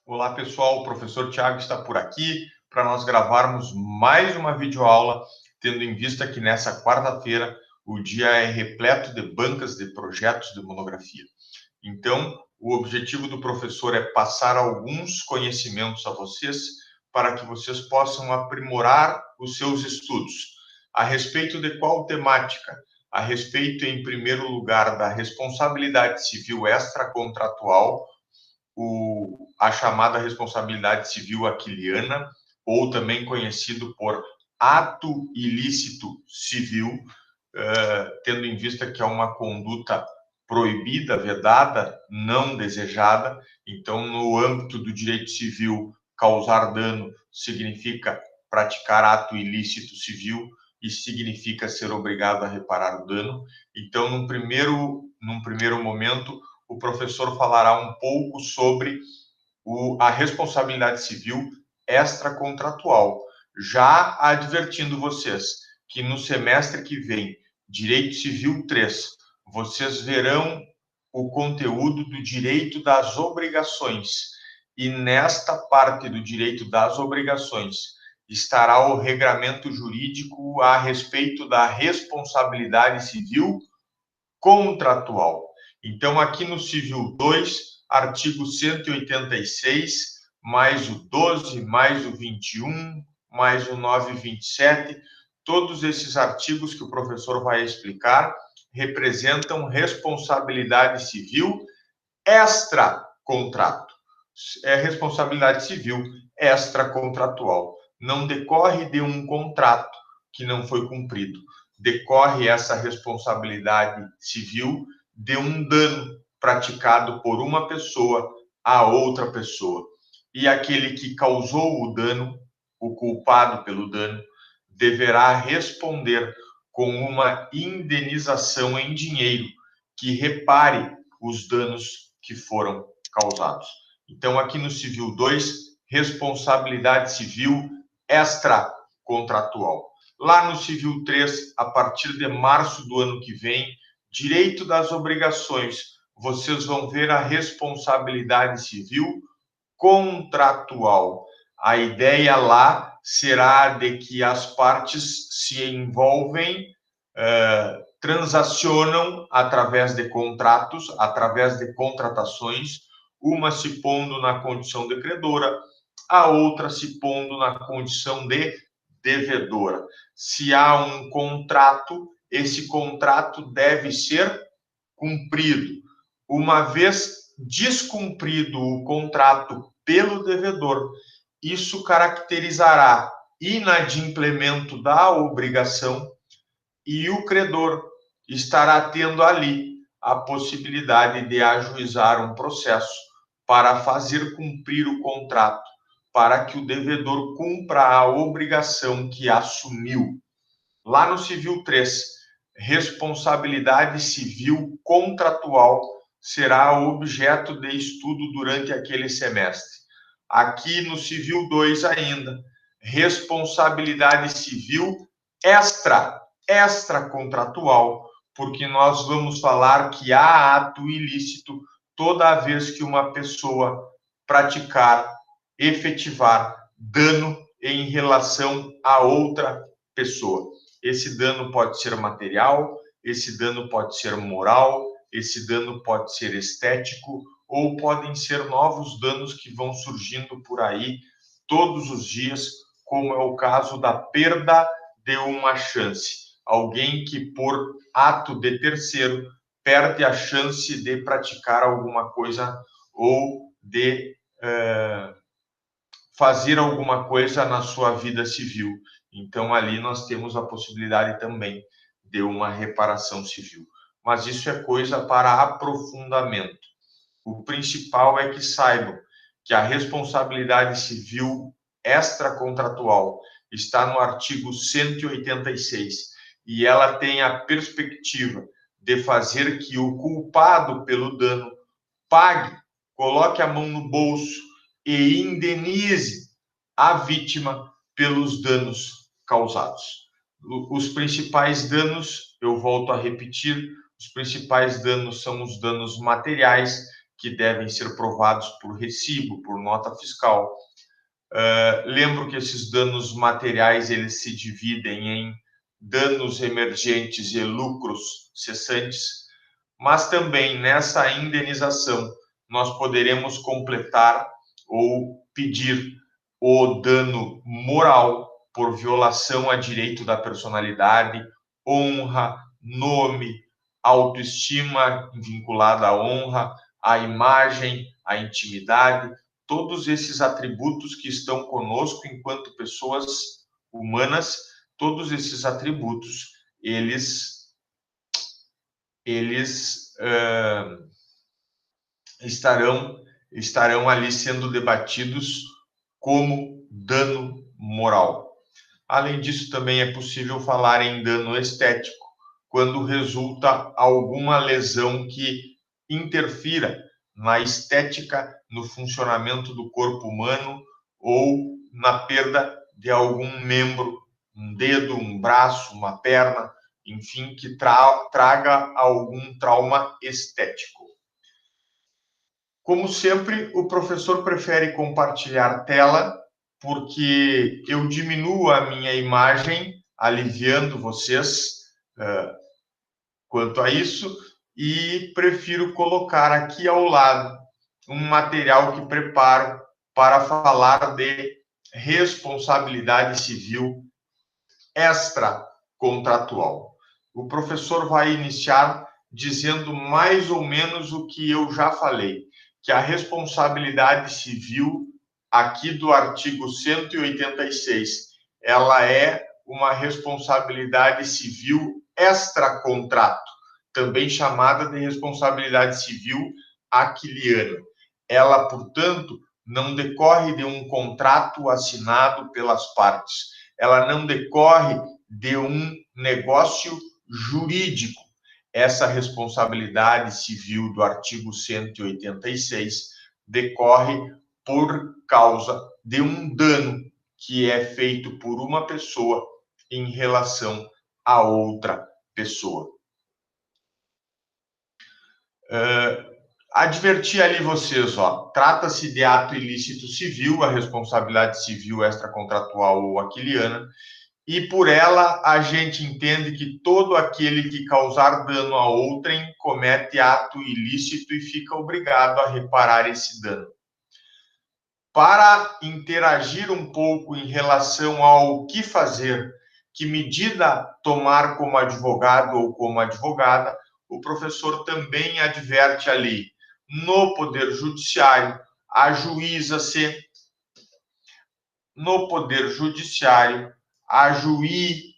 Olá, pessoal. O professor Tiago está por aqui para nós gravarmos mais uma videoaula, tendo em vista que nessa quarta-feira o dia é repleto de bancas de projetos de monografia. Então, o objetivo do professor é passar alguns conhecimentos a vocês para que vocês possam aprimorar os seus estudos. A respeito de qual temática? A respeito, em primeiro lugar, da responsabilidade civil extracontratual, a chamada responsabilidade civil aquiliana, ou também conhecido por ato ilícito civil, tendo em vista que é uma conduta proibida, vedada, não desejada. Então, no âmbito do direito civil, causar dano significa praticar ato ilícito civil e significa ser obrigado a reparar o dano. Então, num primeiro momento, o professor falará um pouco sobre a responsabilidade civil extracontratual, já advertindo vocês que no semestre que vem, Direito Civil 3, vocês verão o conteúdo do direito das obrigações. E nesta parte do direito das obrigações estará o regramento jurídico a respeito da responsabilidade civil contratual. Então, aqui no Civil 2, artigo 186, mais o 12, mais o 21, mais o 927, todos esses artigos que o professor vai explicar representam responsabilidade civil extracontrato. É responsabilidade civil extracontratual. Não decorre de um contrato que não foi cumprido. Decorre essa responsabilidade civil de um dano praticado por uma pessoa a outra pessoa. E aquele que causou o dano, o culpado pelo dano, deverá responder com uma indenização em dinheiro que repare os danos que foram causados. Então, aqui no Civil 2, responsabilidade civil extracontratual. Lá no Civil 3, a partir de março do ano que vem, direito das obrigações, vocês vão ver a responsabilidade civil contratual. A ideia lá será de que as partes se envolvem, transacionam através de contratos, através de contratações, uma se pondo na condição de credora, a outra se pondo na condição de devedora. Se há um contrato, esse contrato deve ser cumprido. Uma vez descumprido o contrato pelo devedor, isso caracterizará inadimplemento da obrigação e o credor estará tendo ali a possibilidade de ajuizar um processo para fazer cumprir o contrato, para que o devedor cumpra a obrigação que assumiu. Lá no Civil 3, responsabilidade civil contratual será objeto de estudo durante aquele semestre. Aqui no Civil 2 ainda, responsabilidade civil extracontratual, porque nós vamos falar que há ato ilícito toda vez que uma pessoa praticar, efetivar dano em relação a outra pessoa. Esse dano pode ser material, esse dano pode ser moral, esse dano pode ser estético, ou podem ser novos danos que vão surgindo por aí todos os dias, como é o caso da perda de uma chance. Alguém que, por ato de terceiro, perde a chance de praticar alguma coisa ou de fazer alguma coisa na sua vida civil. Então, ali nós temos a possibilidade também de uma reparação civil. Mas isso é coisa para aprofundamento. O principal é que saibam que a responsabilidade civil extracontratual está no artigo 186 e ela tem a perspectiva de fazer que o culpado pelo dano pague, coloque a mão no bolso e indenize a vítima pelos danos causados. Os principais danos, eu volto a repetir, os principais danos são os danos materiais, que devem ser provados por recibo, por nota fiscal. Lembro que esses danos materiais eles se dividem em danos emergentes e lucros cessantes, mas também nessa indenização nós poderemos completar ou pedir o dano moral por violação a direito da personalidade, honra, nome, autoestima vinculada à honra, à imagem, à intimidade, todos esses atributos que estão conosco enquanto pessoas humanas, todos esses atributos, eles estarão ali sendo debatidos como dano moral. Além disso, também é possível falar em dano estético, quando resulta alguma lesão que interfira na estética, no funcionamento do corpo humano ou na perda de algum membro, um dedo, um braço, uma perna, enfim, que traga algum trauma estético. Como sempre, o professor prefere compartilhar tela, porque eu diminuo a minha imagem, aliviando vocês quanto a isso, e prefiro colocar aqui ao lado um material que preparo para falar de responsabilidade civil extracontratual. O professor vai iniciar dizendo mais ou menos o que eu já falei, que a responsabilidade civil aqui do artigo 186, ela é uma responsabilidade civil extracontrato, também chamada de responsabilidade civil aquiliana. Ela, portanto, não decorre de um contrato assinado pelas partes, ela não decorre de um negócio jurídico. Essa responsabilidade civil do artigo 186 decorre por causa de um dano que é feito por uma pessoa em relação a outra pessoa. Adverti ali vocês, trata-se de ato ilícito civil, a responsabilidade civil extracontratual ou aquiliana, e por ela a gente entende que todo aquele que causar dano a outrem comete ato ilícito e fica obrigado a reparar esse dano. Para interagir um pouco em relação ao que fazer, que medida tomar como advogado ou como advogada, o professor também adverte ali. No Poder Judiciário, ajuiza-se. No Poder Judiciário, ajuiza-se.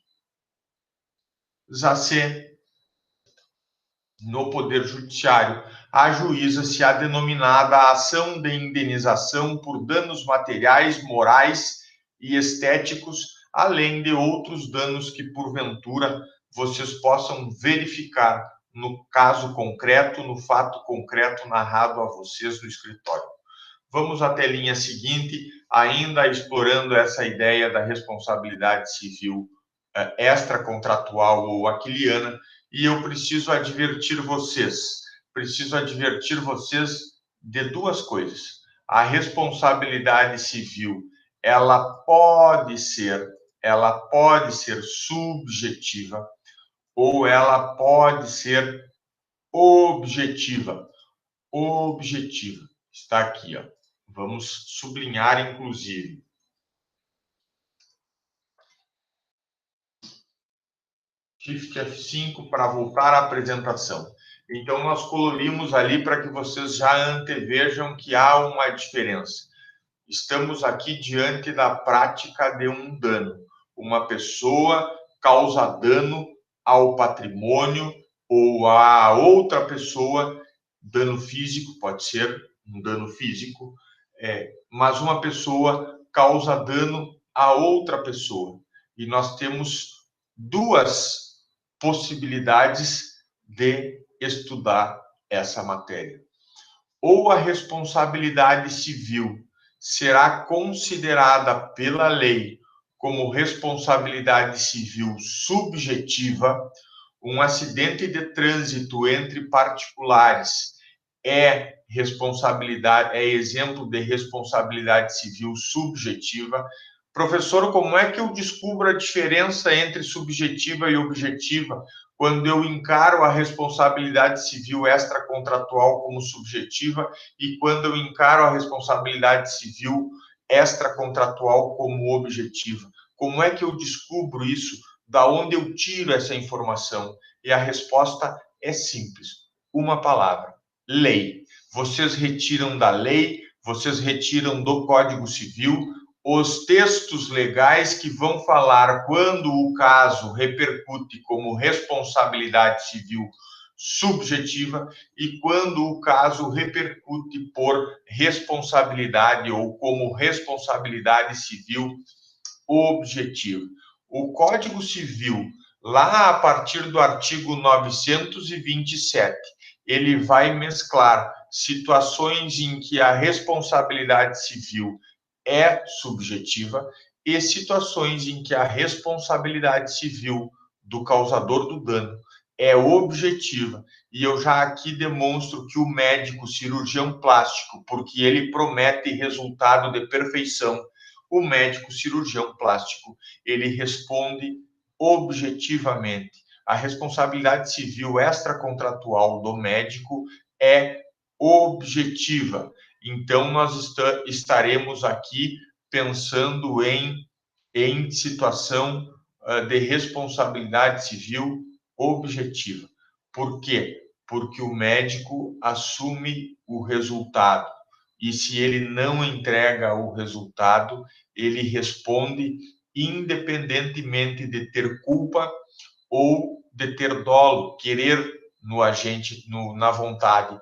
No Poder Judiciário, ajuiza-se a denominada ação de indenização por danos materiais, morais e estéticos, além de outros danos que, porventura, vocês possam verificar no caso concreto, no fato concreto narrado a vocês no escritório. Vamos à telinha seguinte, ainda explorando essa ideia da responsabilidade civil extracontratual ou aquiliana, e eu preciso advertir vocês de duas coisas. A responsabilidade civil, ela pode ser subjetiva ou ela pode ser objetiva. Objetiva. Está aqui, Vamos sublinhar, inclusive. Shift F5 para voltar à apresentação. Então, nós colorimos ali para que vocês já antevejam que há uma diferença. Estamos aqui diante da prática de um dano. Uma pessoa causa dano ao patrimônio ou a outra pessoa, dano físico, pode ser um dano físico, mas uma pessoa causa dano a outra pessoa. E nós temos duas possibilidades de estudar essa matéria. Ou a responsabilidade civil será considerada pela lei como responsabilidade civil subjetiva, um acidente de trânsito entre particulares é responsabilidade, é exemplo de responsabilidade civil subjetiva. Professor, como é que eu descubro a diferença entre subjetiva e objetiva quando eu encaro a responsabilidade civil extracontratual como subjetiva e quando eu encaro a responsabilidade civil extracontratual como objetiva? Como é que eu descubro isso? Da onde eu tiro essa informação? E a resposta é simples. Uma palavra: lei. Vocês retiram da lei, vocês retiram do Código Civil os textos legais que vão falar quando o caso repercute como responsabilidade civil subjetiva e quando o caso repercute por responsabilidade ou como responsabilidade civil objetiva. O Código Civil, lá a partir do artigo 927, ele vai mesclar situações em que a responsabilidade civil é subjetiva e situações em que a responsabilidade civil do causador do dano é objetiva. E eu já aqui demonstro que o médico cirurgião plástico, porque ele promete resultado de perfeição, o médico cirurgião plástico, ele responde objetivamente. A responsabilidade civil extracontratual do médico é objetiva. Então, nós estaremos aqui pensando em situação de responsabilidade civil objetiva. Por quê? Porque o médico assume o resultado. E se ele não entrega o resultado, ele responde independentemente de ter culpa ou de ter dolo, querer no agente, na vontade,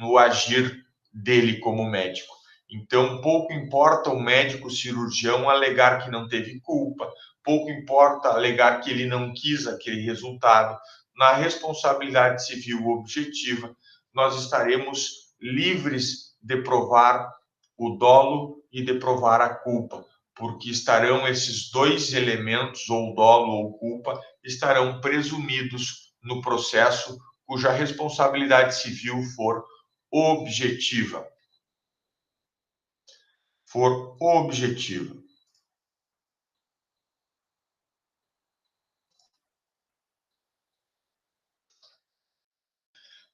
no agir dele como médico. Então, pouco importa o médico cirurgião alegar que não teve culpa, pouco importa alegar que ele não quis aquele resultado. Na responsabilidade civil objetiva, nós estaremos livres de provar o dolo e de provar a culpa, porque estarão esses dois elementos, ou dolo ou culpa, estarão presumidos no processo cuja responsabilidade civil for objetiva. For objetiva.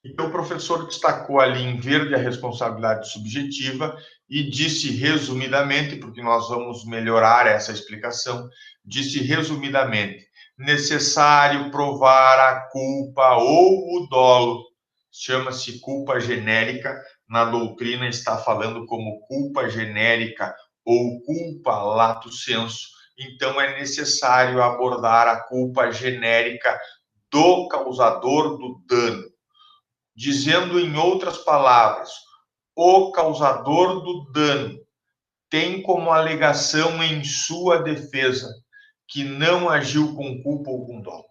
Então, o professor destacou ali em verde a responsabilidade subjetiva e disse resumidamente, porque nós vamos melhorar essa explicação, disse resumidamente: necessário provar a culpa ou o dolo. Chama-se culpa genérica, na doutrina está falando como culpa genérica ou culpa lato sensu. Então, é necessário abordar a culpa genérica do causador do dano. Dizendo em outras palavras, o causador do dano tem como alegação em sua defesa que não agiu com culpa ou com dolo.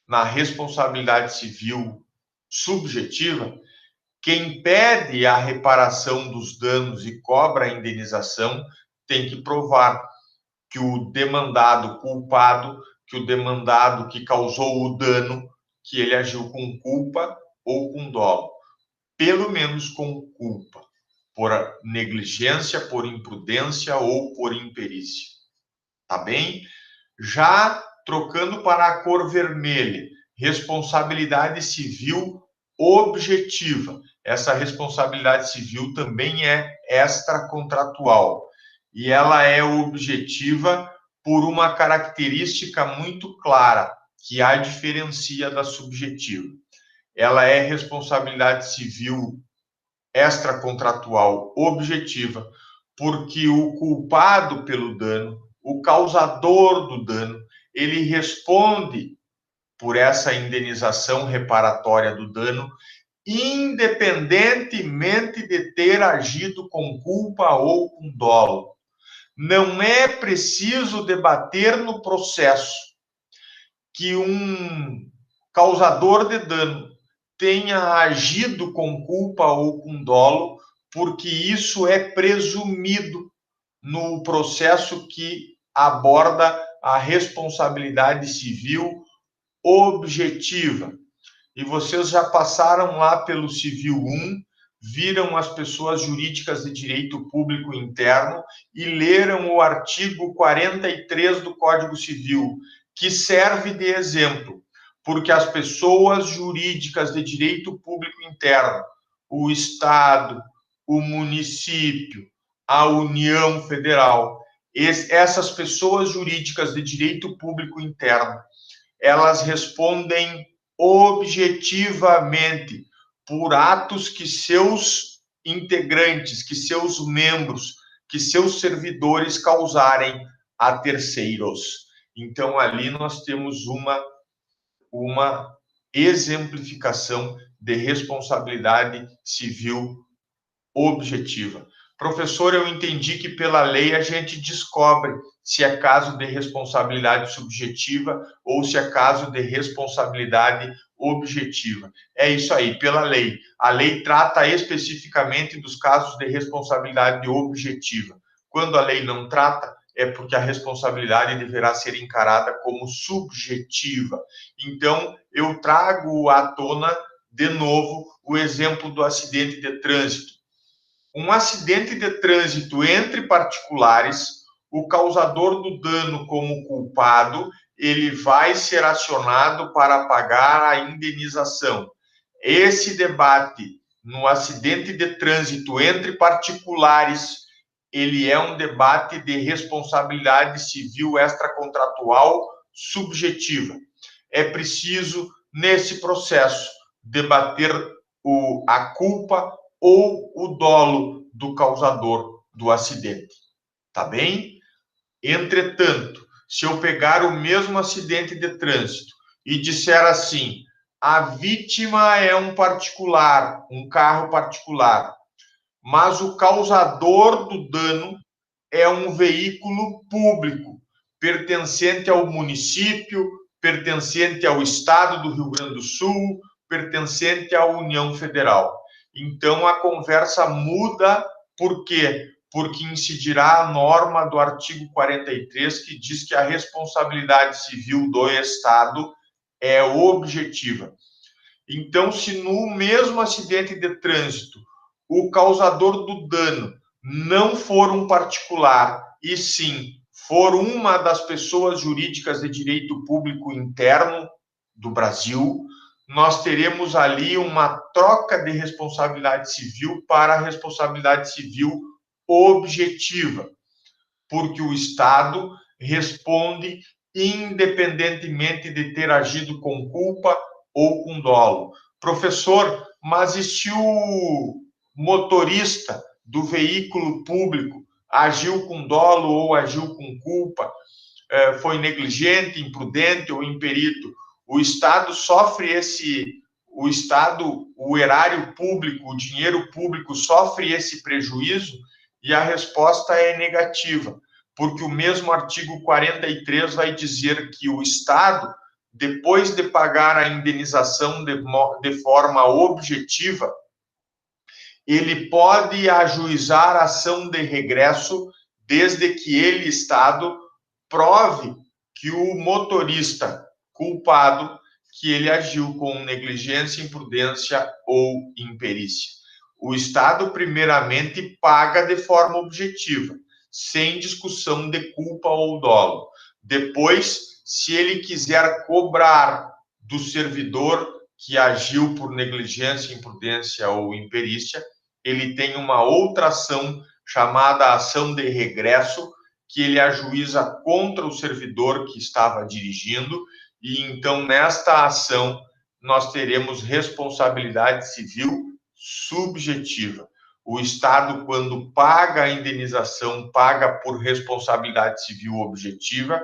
Na responsabilidade civil subjetiva, quem pede a reparação dos danos e cobra a indenização tem que provar que o demandado culpado, que o demandado que causou o dano, que ele agiu com culpa ou com dolo. Pelo menos com culpa, por negligência, por imprudência ou por imperícia. Tá bem? Já trocando para a cor vermelha, responsabilidade civil objetiva. Essa responsabilidade civil também é extracontratual e ela é objetiva por uma característica muito clara que a diferencia da subjetiva. Ela é responsabilidade civil extracontratual objetiva, porque o culpado pelo dano, o causador do dano, ele responde por essa indenização reparatória do dano, independentemente de ter agido com culpa ou com dolo. Não é preciso debater no processo que um causador de dano tenha agido com culpa ou com dolo, porque isso é presumido no processo que aborda a responsabilidade civil objetiva. e vocês já passaram lá pelo Civil 1, viram as pessoas jurídicas de direito público interno e leram o artigo 43 do Código Civil, que serve de exemplo, porque as pessoas jurídicas de direito público interno, o Estado, o município, a União Federal, essas pessoas jurídicas de direito público interno, elas respondem objetivamente por atos que seus integrantes, que seus membros, que seus servidores causarem a terceiros. Então, ali nós temos uma exemplificação de responsabilidade civil objetiva. Professor, eu entendi que pela lei a gente descobre se é caso de responsabilidade subjetiva ou se é caso de responsabilidade objetiva. É isso aí, pela lei. A lei trata especificamente dos casos de responsabilidade objetiva. Quando a lei não trata, é porque a responsabilidade deverá ser encarada como subjetiva. Então, eu trago à tona, de novo, o exemplo do acidente de trânsito. Um acidente de trânsito entre particulares, o causador do dano como culpado, ele vai ser acionado para pagar a indenização. Esse debate no acidente de trânsito entre particulares, ele é um debate de responsabilidade civil extracontratual subjetiva. É preciso, nesse processo, debater a culpa ou o dolo do causador do acidente, tá bem? Entretanto, se eu pegar o mesmo acidente de trânsito e disser assim, a vítima é um particular, um carro particular, mas o causador do dano é um veículo público, pertencente ao município, pertencente ao estado do Rio Grande do Sul, pertencente à União Federal. Então, a conversa muda, por quê? Porque incidirá a norma do artigo 43, que diz que a responsabilidade civil do Estado é objetiva. Então, se no mesmo acidente de trânsito o causador do dano não for um particular, e sim for uma das pessoas jurídicas de direito público interno do Brasil, nós teremos ali uma troca de responsabilidade civil para a responsabilidade civil objetiva, porque o Estado responde independentemente de ter agido com culpa ou com dolo. Professor, mas e se o motorista do veículo público agiu com dolo ou agiu com culpa, foi negligente, imprudente ou imperito? O Estado sofre o erário público, o dinheiro público sofre esse prejuízo? E a resposta é negativa, porque o mesmo artigo 43 vai dizer que o Estado, depois de pagar a indenização de forma objetiva, ele pode ajuizar ação de regresso desde que ele, Estado, prove que o motorista culpado, que ele agiu com negligência, imprudência ou imperícia. O Estado, primeiramente, paga de forma objetiva, sem discussão de culpa ou dolo. Depois, se ele quiser cobrar do servidor que agiu por negligência, imprudência ou imperícia, ele tem uma outra ação chamada ação de regresso, que ele ajuiza contra o servidor que estava dirigindo, e então nesta ação nós teremos responsabilidade civil subjetiva. O Estado, quando paga a indenização, paga por responsabilidade civil objetiva,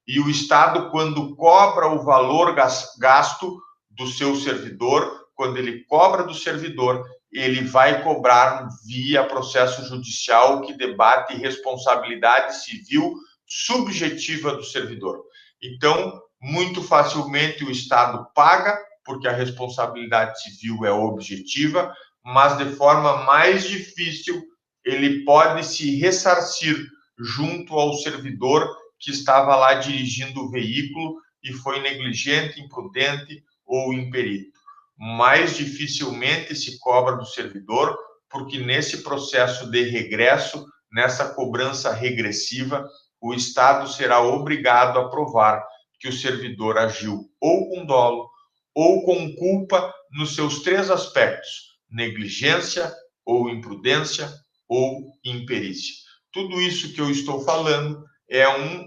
e o Estado, quando cobra o valor gasto do seu servidor, quando ele cobra do servidor, ele vai cobrar via processo judicial que debate responsabilidade civil subjetiva do servidor. Então, muito facilmente o Estado paga, porque a responsabilidade civil é objetiva, mas de forma mais difícil, ele pode se ressarcir junto ao servidor que estava lá dirigindo o veículo e foi negligente, imprudente ou imperito. mais dificilmente se cobra do servidor, porque nesse processo de regresso, nessa cobrança regressiva, o Estado será obrigado a provar que o servidor agiu ou com dolo ou com culpa nos seus 3 aspectos: negligência ou imprudência ou imperícia. Tudo isso que eu estou falando é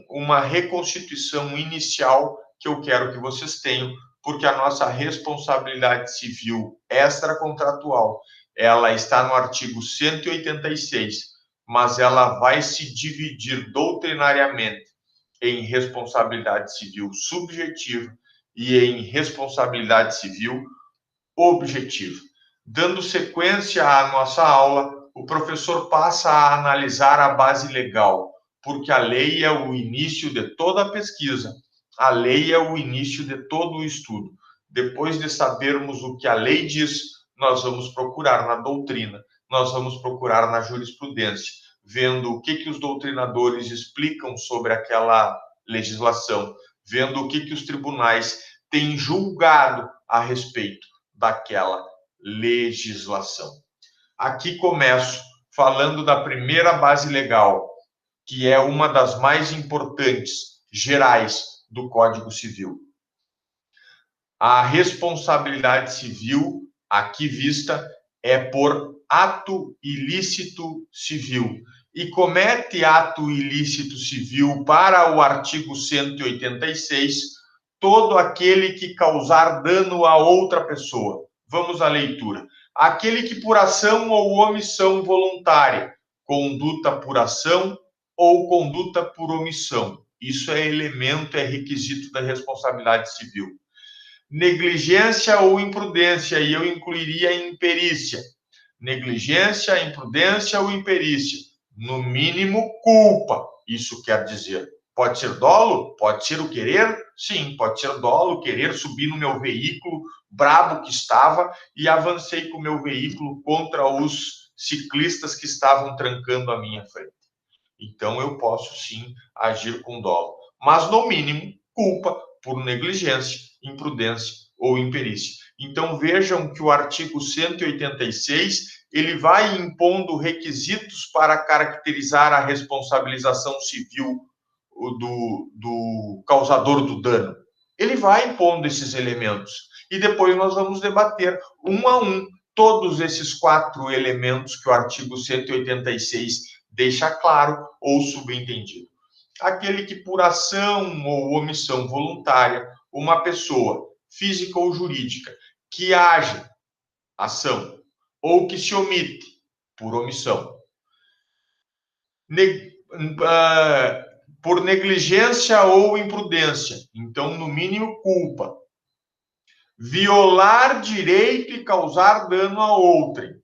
uma reconstituição inicial que eu quero que vocês tenham, porque a nossa responsabilidade civil extracontratual, ela está no artigo 186, mas ela vai se dividir doutrinariamente em responsabilidade civil subjetiva e em responsabilidade civil objetiva. Dando sequência à nossa aula, o professor passa a analisar a base legal, porque a lei é o início de toda a pesquisa, a lei é o início de todo o estudo. Depois de sabermos o que a lei diz, nós vamos procurar na doutrina, nós vamos procurar na jurisprudência, vendo o que os doutrinadores explicam sobre aquela legislação, vendo o que os tribunais têm julgado a respeito daquela legislação. Aqui começo falando da primeira base legal, que é uma das mais importantes, gerais, do Código Civil. A responsabilidade civil, aqui vista, é por ato ilícito civil. E comete ato ilícito civil, para o artigo 186, todo aquele que causar dano a outra pessoa. Vamos à leitura. Aquele que por ação ou omissão voluntária, conduta por ação ou conduta por omissão. Isso é elemento, é requisito da responsabilidade civil. Negligência ou imprudência, e eu incluiria imperícia. Negligência, imprudência ou imperícia. No mínimo, culpa. Isso quer dizer, pode ser dolo? Pode ser o querer? Sim, pode ser dolo, querer, subir no meu veículo, brabo que estava, e avancei com o meu veículo contra os ciclistas que estavam trancando a minha frente. Então, eu posso, sim, agir com dolo. Mas, no mínimo, culpa por negligência, imprudência ou imperícia. Então, vejam que o artigo 186, ele vai impondo requisitos para caracterizar a responsabilização civil do causador do dano. Ele vai impondo esses elementos. E depois nós vamos debater um a um todos esses 4 elementos que o artigo 186 deixa claro ou subentendido. Aquele que por ação ou omissão voluntária, uma pessoa física ou jurídica que age, ação, ou que se omite por omissão, por negligência ou imprudência, então, no mínimo, culpa. Violar direito e causar dano a outrem.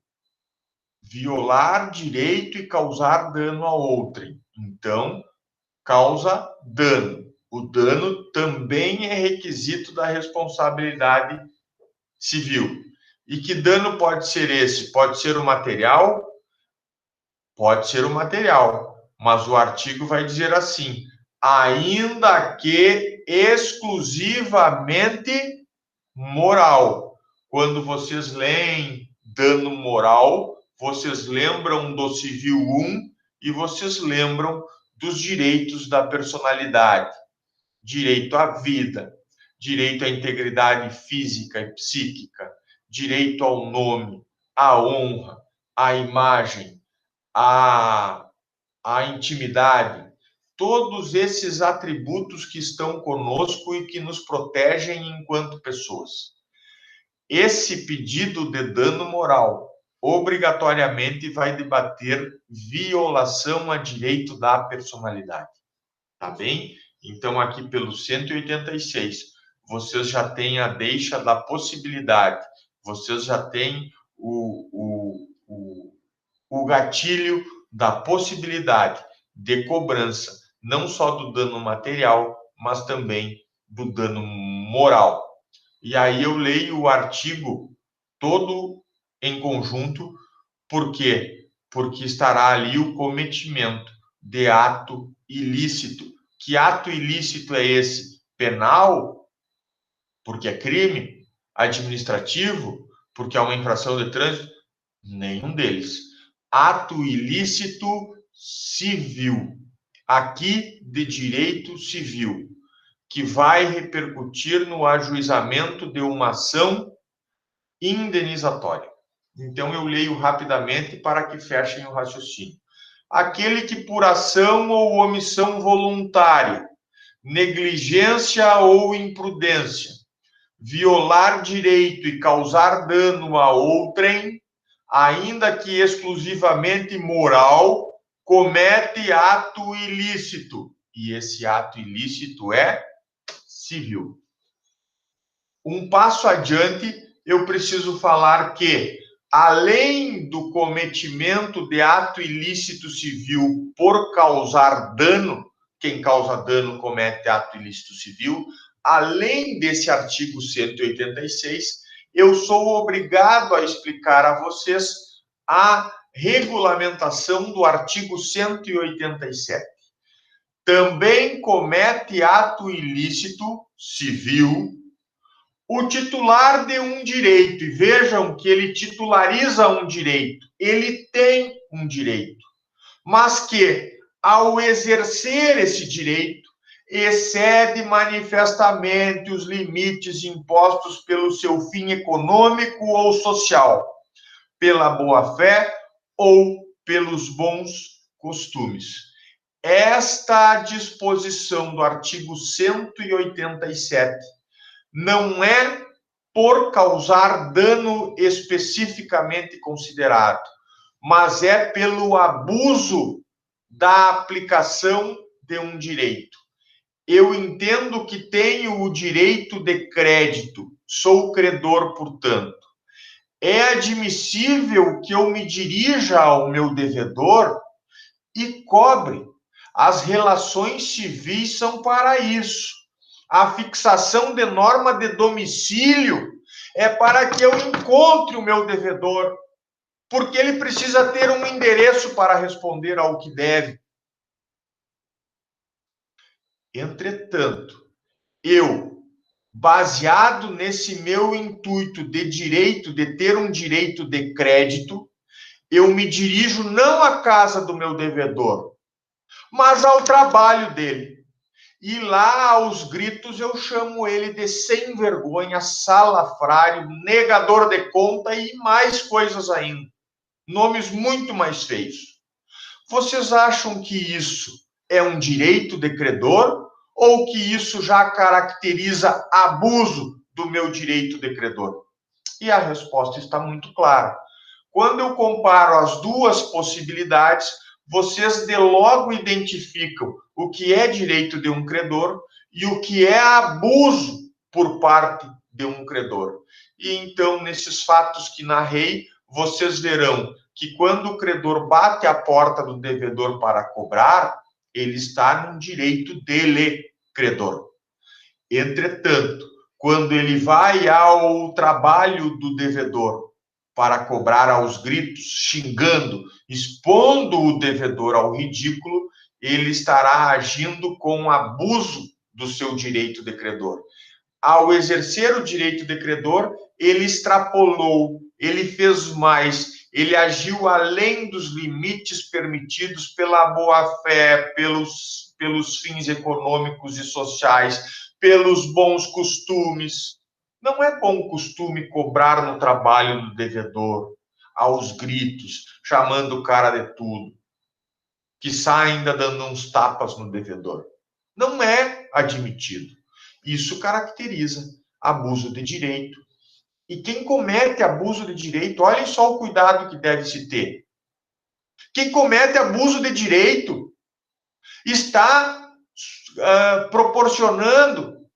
Violar direito e causar dano a outrem. Então, causa dano. O dano também é requisito da responsabilidade civil. E que dano pode ser esse? Pode ser o material? Pode ser o material. Mas o artigo vai dizer assim: ainda que exclusivamente moral. Quando vocês leem dano moral, vocês lembram do Civil 1 e vocês lembram dos direitos da personalidade. Direito à vida, direito à integridade física e psíquica, direito ao nome, à honra, à imagem, à intimidade. Todos esses atributos que estão conosco e que nos protegem enquanto pessoas. Esse pedido de dano moral obrigatoriamente vai debater violação a direito da personalidade. Tá bem? Então, aqui pelo 186, vocês já têm a deixa da possibilidade, vocês já têm o gatilho da possibilidade de cobrança, não só do dano material, mas também do dano moral. E aí eu leio o artigo todo em conjunto, por quê? Porque estará ali o cometimento de ato ilícito. Que ato ilícito é esse? Penal, porque é crime? Administrativo, porque é uma infração de trânsito? Nenhum deles. Ato ilícito civil, aqui de direito civil, que vai repercutir no ajuizamento de uma ação indenizatória. Então, eu leio rapidamente para que fechem o raciocínio. Aquele que por ação ou omissão voluntária, negligência ou imprudência, violar direito e causar dano a outrem, ainda que exclusivamente moral, comete ato ilícito. E esse ato ilícito é civil. Um passo adiante, eu preciso falar que, além do cometimento de ato ilícito civil por causar dano, quem causa dano comete ato ilícito civil, além desse artigo 186, eu sou obrigado a explicar a vocês a regulamentação do artigo 187. Também comete ato ilícito civil o titular de um direito, e vejam que ele titulariza um direito, ele tem um direito, mas que, ao exercer esse direito, excede manifestamente os limites impostos pelo seu fim econômico ou social, pela boa-fé ou pelos bons costumes. Esta disposição do artigo 187 não é por causar dano especificamente considerado, mas é pelo abuso da aplicação de um direito. Eu entendo que tenho o direito de crédito, sou credor, portanto. É admissível que eu me dirija ao meu devedor e cobre. As relações civis são para isso. A fixação de norma de domicílio é para que eu encontre o meu devedor, porque ele precisa ter um endereço para responder ao que deve. Entretanto, eu, baseado nesse meu intuito de direito, de ter um direito de crédito, eu me dirijo não à casa do meu devedor, mas ao trabalho dele. E lá, aos gritos, eu chamo ele de sem vergonha, salafrário, negador de conta e mais coisas ainda. Nomes muito mais feios. Vocês acham que isso é um direito de credor ou que isso já caracteriza abuso do meu direito de credor? E a resposta está muito clara. Quando eu comparo as duas possibilidades, vocês de logo identificam o que é direito de um credor e o que é abuso por parte de um credor. E então, nesses fatos que narrei, vocês verão que quando o credor bate a porta do devedor para cobrar, ele está no direito dele, credor. Entretanto, quando ele vai ao trabalho do devedor para cobrar aos gritos, xingando, expondo o devedor ao ridículo, ele estará agindo com abuso do seu direito de credor. Ao exercer o direito de credor, ele extrapolou, ele fez mais, ele agiu além dos limites permitidos pela boa-fé, pelos fins econômicos e sociais, pelos bons costumes. Não é bom costume cobrar no trabalho do devedor, aos gritos, chamando o cara de tudo, que sai ainda dando uns tapas no devedor. Não é admitido. Isso caracteriza abuso de direito. E quem comete abuso de direito, olhem só o cuidado que deve se ter. Quem comete abuso de direito está proporcionando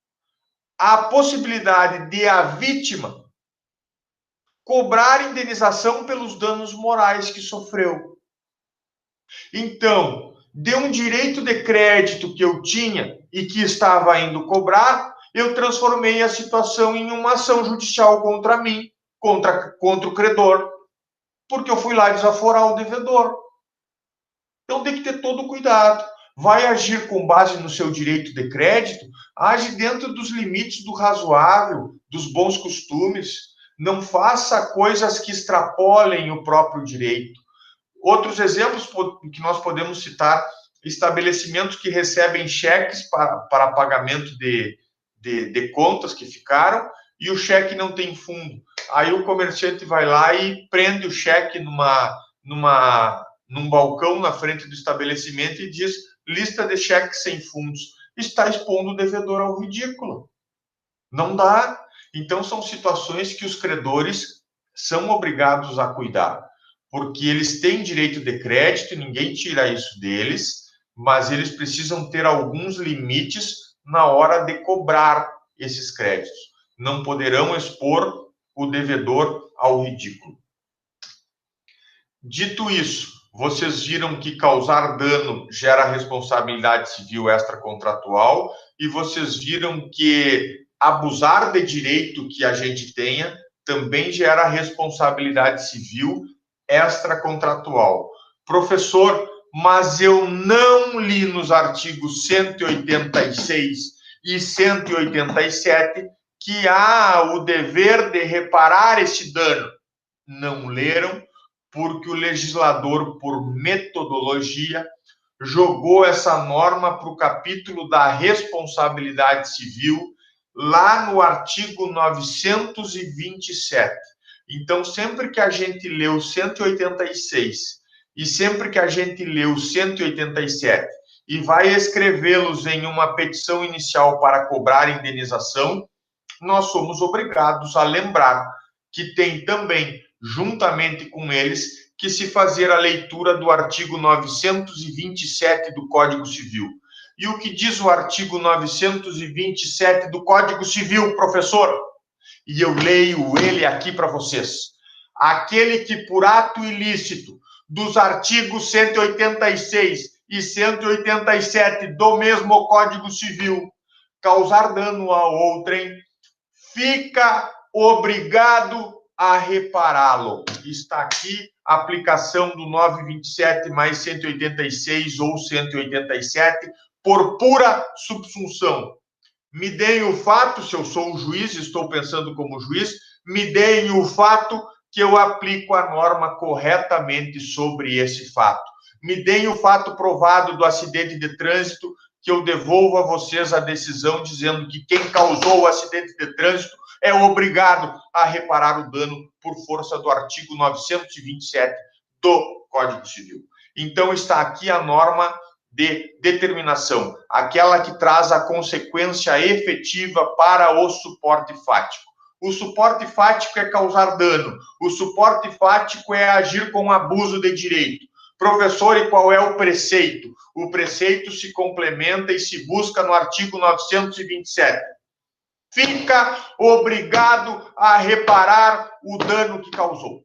a possibilidade de a vítima cobrar indenização pelos danos morais que sofreu. Então, de um direito de crédito que eu tinha e que estava indo cobrar, eu transformei a situação em uma ação judicial contra mim, contra o credor, porque eu fui lá desaforar o devedor. Então tem que ter todo cuidado. Vai agir com base no seu direito de crédito? Age dentro dos limites do razoável, dos bons costumes. Não faça coisas que extrapolem o próprio direito. Outros exemplos que nós podemos citar: estabelecimentos que recebem cheques para pagamento de contas que ficaram e o cheque não tem fundo. Aí o comerciante vai lá e prende o cheque num balcão na frente do estabelecimento e diz: lista de cheques sem fundos. Está expondo o devedor ao ridículo. Não dá. Então, são situações que os credores são obrigados a cuidar, porque eles têm direito de crédito, ninguém tira isso deles, mas eles precisam ter alguns limites na hora de cobrar esses créditos. Não poderão expor o devedor ao ridículo. Dito isso, vocês viram que causar dano gera responsabilidade civil extracontratual e vocês viram que abusar de direito que a gente tenha também gera responsabilidade civil extracontratual. Professor, mas eu não li nos artigos 186 e 187 que há o dever de reparar esse dano. Não leram, porque o legislador, por metodologia, jogou essa norma para o capítulo da responsabilidade civil, lá no artigo 927. Então, sempre que a gente lê o 186 e sempre que a gente lê o 187 e vai escrevê-los em uma petição inicial para cobrar indenização, nós somos obrigados a lembrar que tem também, juntamente com eles, que se fazer a leitura do artigo 927 do Código Civil. E o que diz o artigo 927 do Código Civil, professor? E eu leio ele aqui para vocês. Aquele que por ato ilícito dos artigos 186 e 187 do mesmo Código Civil causar dano a outrem, fica obrigado a repará-lo. Está aqui a aplicação do 927 mais 186 ou 187 por pura subsunção. Me deem o fato, se eu sou o juiz, estou pensando como juiz, me deem o fato que eu aplico a norma corretamente sobre esse fato. Me deem o fato provado do acidente de trânsito, que eu devolvo a vocês a decisão dizendo que quem causou o acidente de trânsito é obrigado a reparar o dano por força do artigo 927 do Código Civil. Então, está aqui a norma de determinação, aquela que traz a consequência efetiva para o suporte fático. O suporte fático é causar dano, o suporte fático é agir com abuso de direito. Professor, e qual é o preceito? O preceito se complementa e se busca no artigo 927. Fica obrigado a reparar o dano que causou.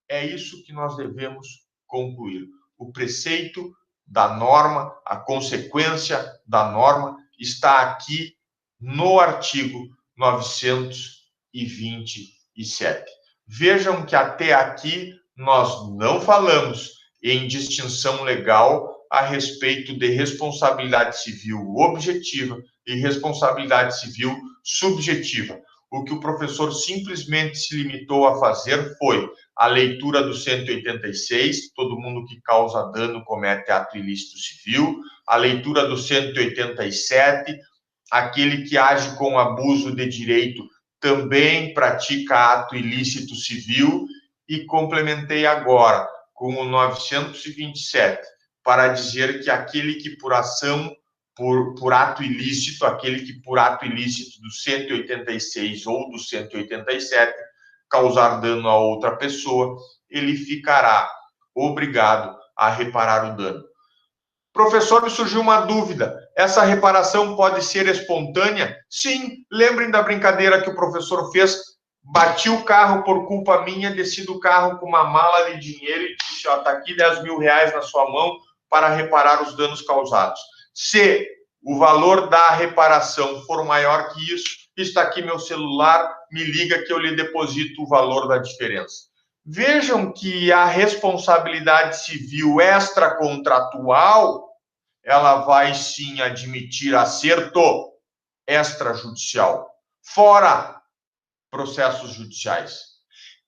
É isso que nós devemos concluir. O preceito da norma, a consequência da norma está aqui no artigo 927. Vejam que até aqui nós não falamos em distinção legal a respeito de responsabilidade civil objetiva e responsabilidade civil subjetiva. O que o professor simplesmente se limitou a fazer foi a leitura do 186, todo mundo que causa dano comete ato ilícito civil, a leitura do 187, aquele que age com abuso de direito também pratica ato ilícito civil, e complementei agora com o 927, para dizer que aquele que por ação, por ato ilícito, aquele que por ato ilícito do 186 ou do 187 causar dano a outra pessoa, ele ficará obrigado a reparar o dano. Professor, me surgiu uma dúvida. Essa reparação pode ser espontânea? Sim. Lembrem da brincadeira que o professor fez. Bati o carro por culpa minha, desci do carro com uma mala de dinheiro e disse, ó, tá aqui 10 mil reais na sua mão para reparar os danos causados. Se o valor da reparação for maior que isso, está aqui meu celular, me liga que eu lhe deposito o valor da diferença. Vejam que a responsabilidade civil extracontratual ela vai sim admitir acerto extrajudicial, fora processos judiciais.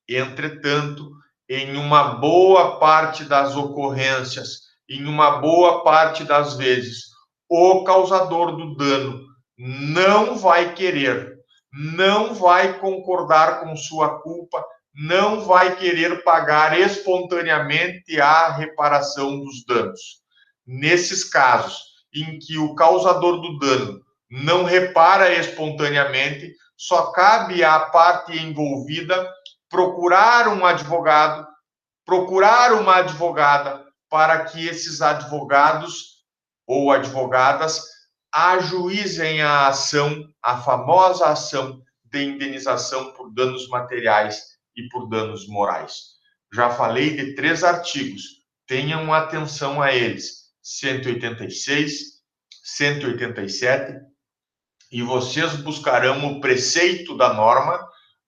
Entretanto, em uma boa parte das ocorrências, em uma boa parte das vezes, o causador do dano não vai querer, não vai concordar com sua culpa, não vai querer pagar espontaneamente a reparação dos danos. Nesses casos em que o causador do dano não repara espontaneamente, só cabe à parte envolvida procurar um advogado, procurar uma advogada para que esses advogados ou advogadas ajuizem a ação, a famosa ação de indenização por danos materiais e por danos morais. Já falei de 3 artigos, tenham atenção a eles: 186, 187, e vocês buscarão o preceito da norma,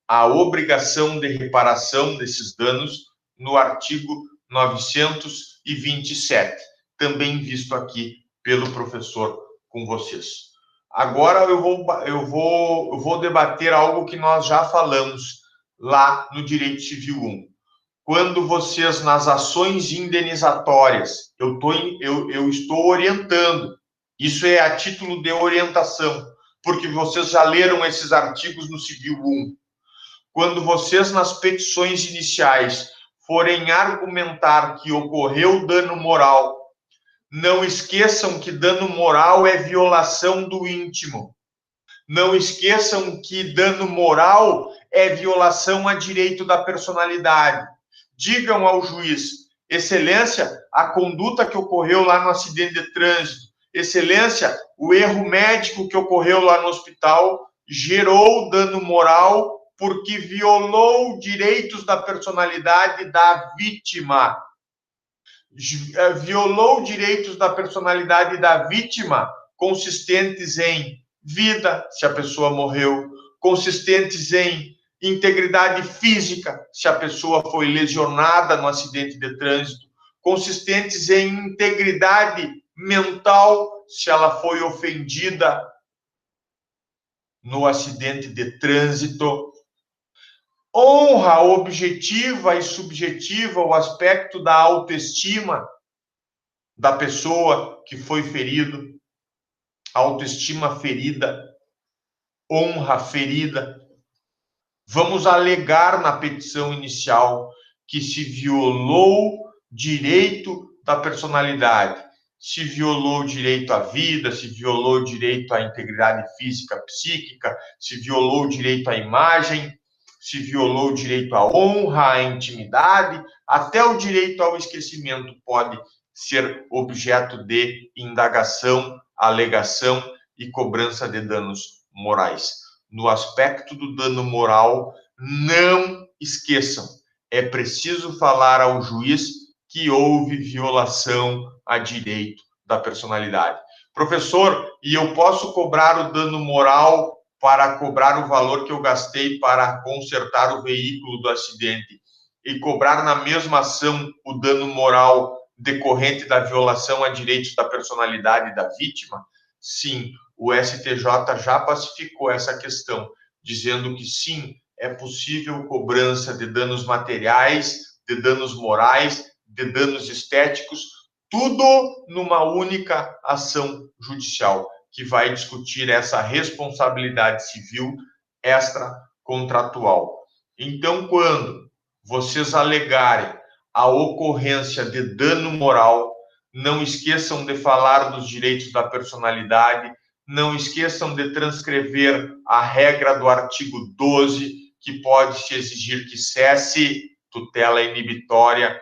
a obrigação de reparação desses danos, no artigo 927, também visto aqui pelo professor com vocês. Agora eu vou debater algo que nós já falamos lá no Direito Civil 1. Quando vocês, nas ações indenizatórias, eu estou orientando, isso é a título de orientação, porque vocês já leram esses artigos no Civil 1. Quando vocês, nas petições iniciais, forem argumentar que ocorreu dano moral, não esqueçam que dano moral é violação do íntimo. Não esqueçam que dano moral é violação a direito da personalidade. Digam ao juiz: Excelência, a conduta que ocorreu lá no acidente de trânsito, Excelência, o erro médico que ocorreu lá no hospital gerou dano moral porque violou direitos da personalidade da vítima. Violou direitos da personalidade da vítima, consistentes em vida, se a pessoa morreu, consistentes em integridade física, se a pessoa foi lesionada no acidente de trânsito, consistentes em integridade mental, se ela foi ofendida no acidente de trânsito. Honra objetiva e subjetiva o aspecto da autoestima da pessoa que foi ferido, autoestima ferida, honra ferida. Vamos alegar na petição inicial que se violou direito da personalidade, se violou o direito à vida, se violou o direito à integridade física, psíquica, se violou o direito à imagem, se violou o direito à honra, à intimidade, até o direito ao esquecimento pode ser objeto de indagação, alegação e cobrança de danos morais. No aspecto do dano moral, não esqueçam, é preciso falar ao juiz que houve violação a direito da personalidade. Professor, e eu posso cobrar o dano moral para cobrar o valor que eu gastei para consertar o veículo do acidente e cobrar na mesma ação o dano moral decorrente da violação a direitos da personalidade da vítima? Sim, o STJ já pacificou essa questão, dizendo que sim, é possível cobrança de danos materiais, de danos morais, de danos estéticos, tudo numa única ação judicial, que vai discutir essa responsabilidade civil extracontratual. Então, quando vocês alegarem a ocorrência de dano moral, não esqueçam de falar dos direitos da personalidade, não esqueçam de transcrever a regra do artigo 12, que pode se exigir que cesse tutela inibitória,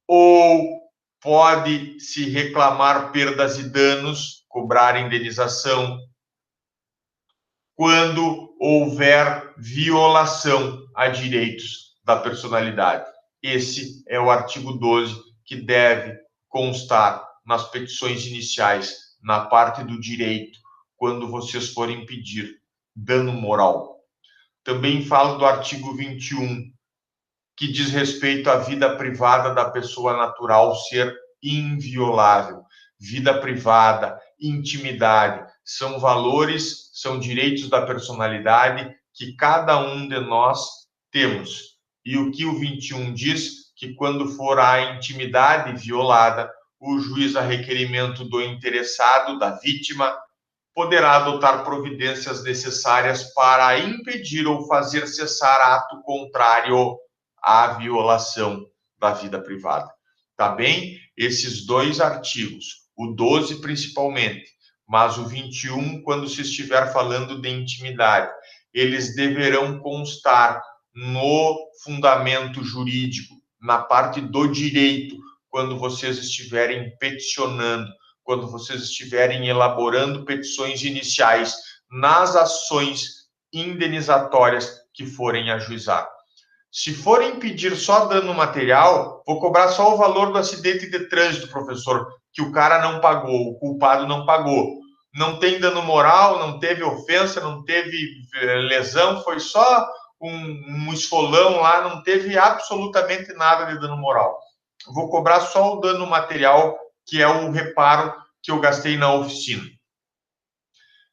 ou pode se reclamar perdas e danos, cobrar indenização, quando houver violação a direitos da personalidade. Esse é o artigo 12, que deve constar nas petições iniciais, na parte do direito, quando vocês forem pedir dano moral. Também falo do artigo 21, que diz respeito à vida privada da pessoa natural ser inviolável. vida privada, intimidade, são valores, são direitos da personalidade que cada um de nós temos. E o que o 21 diz? Que quando for a intimidade violada, o juiz, a requerimento do interessado, da vítima, poderá adotar providências necessárias para impedir ou fazer cessar ato contrário à violação da vida privada. Tá bem? Esses dois artigos, o 12 principalmente, mas o 21, quando se estiver falando de intimidade, eles deverão constar no fundamento jurídico, na parte do direito, quando vocês estiverem peticionando, quando vocês estiverem elaborando petições iniciais nas ações indenizatórias que forem ajuizar. Se forem pedir só dano material, vou cobrar só o valor do acidente de trânsito, professor, que o cara não pagou, o culpado não pagou. Não tem dano moral, não teve ofensa, não teve lesão, foi só um esfolão lá, não teve absolutamente nada de dano moral. Vou cobrar só o dano material, que é o reparo que eu gastei na oficina.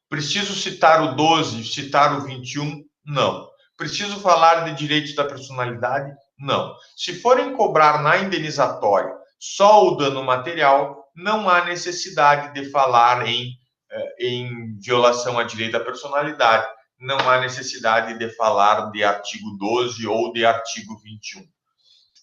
Preciso citar o 12, citar o 21? Não. Preciso falar de direitos da personalidade? Não. Se forem cobrar na indenizatória só o dano material, não há necessidade de falar em violação a direito da personalidade. Não há necessidade de falar de artigo 12 ou de artigo 21.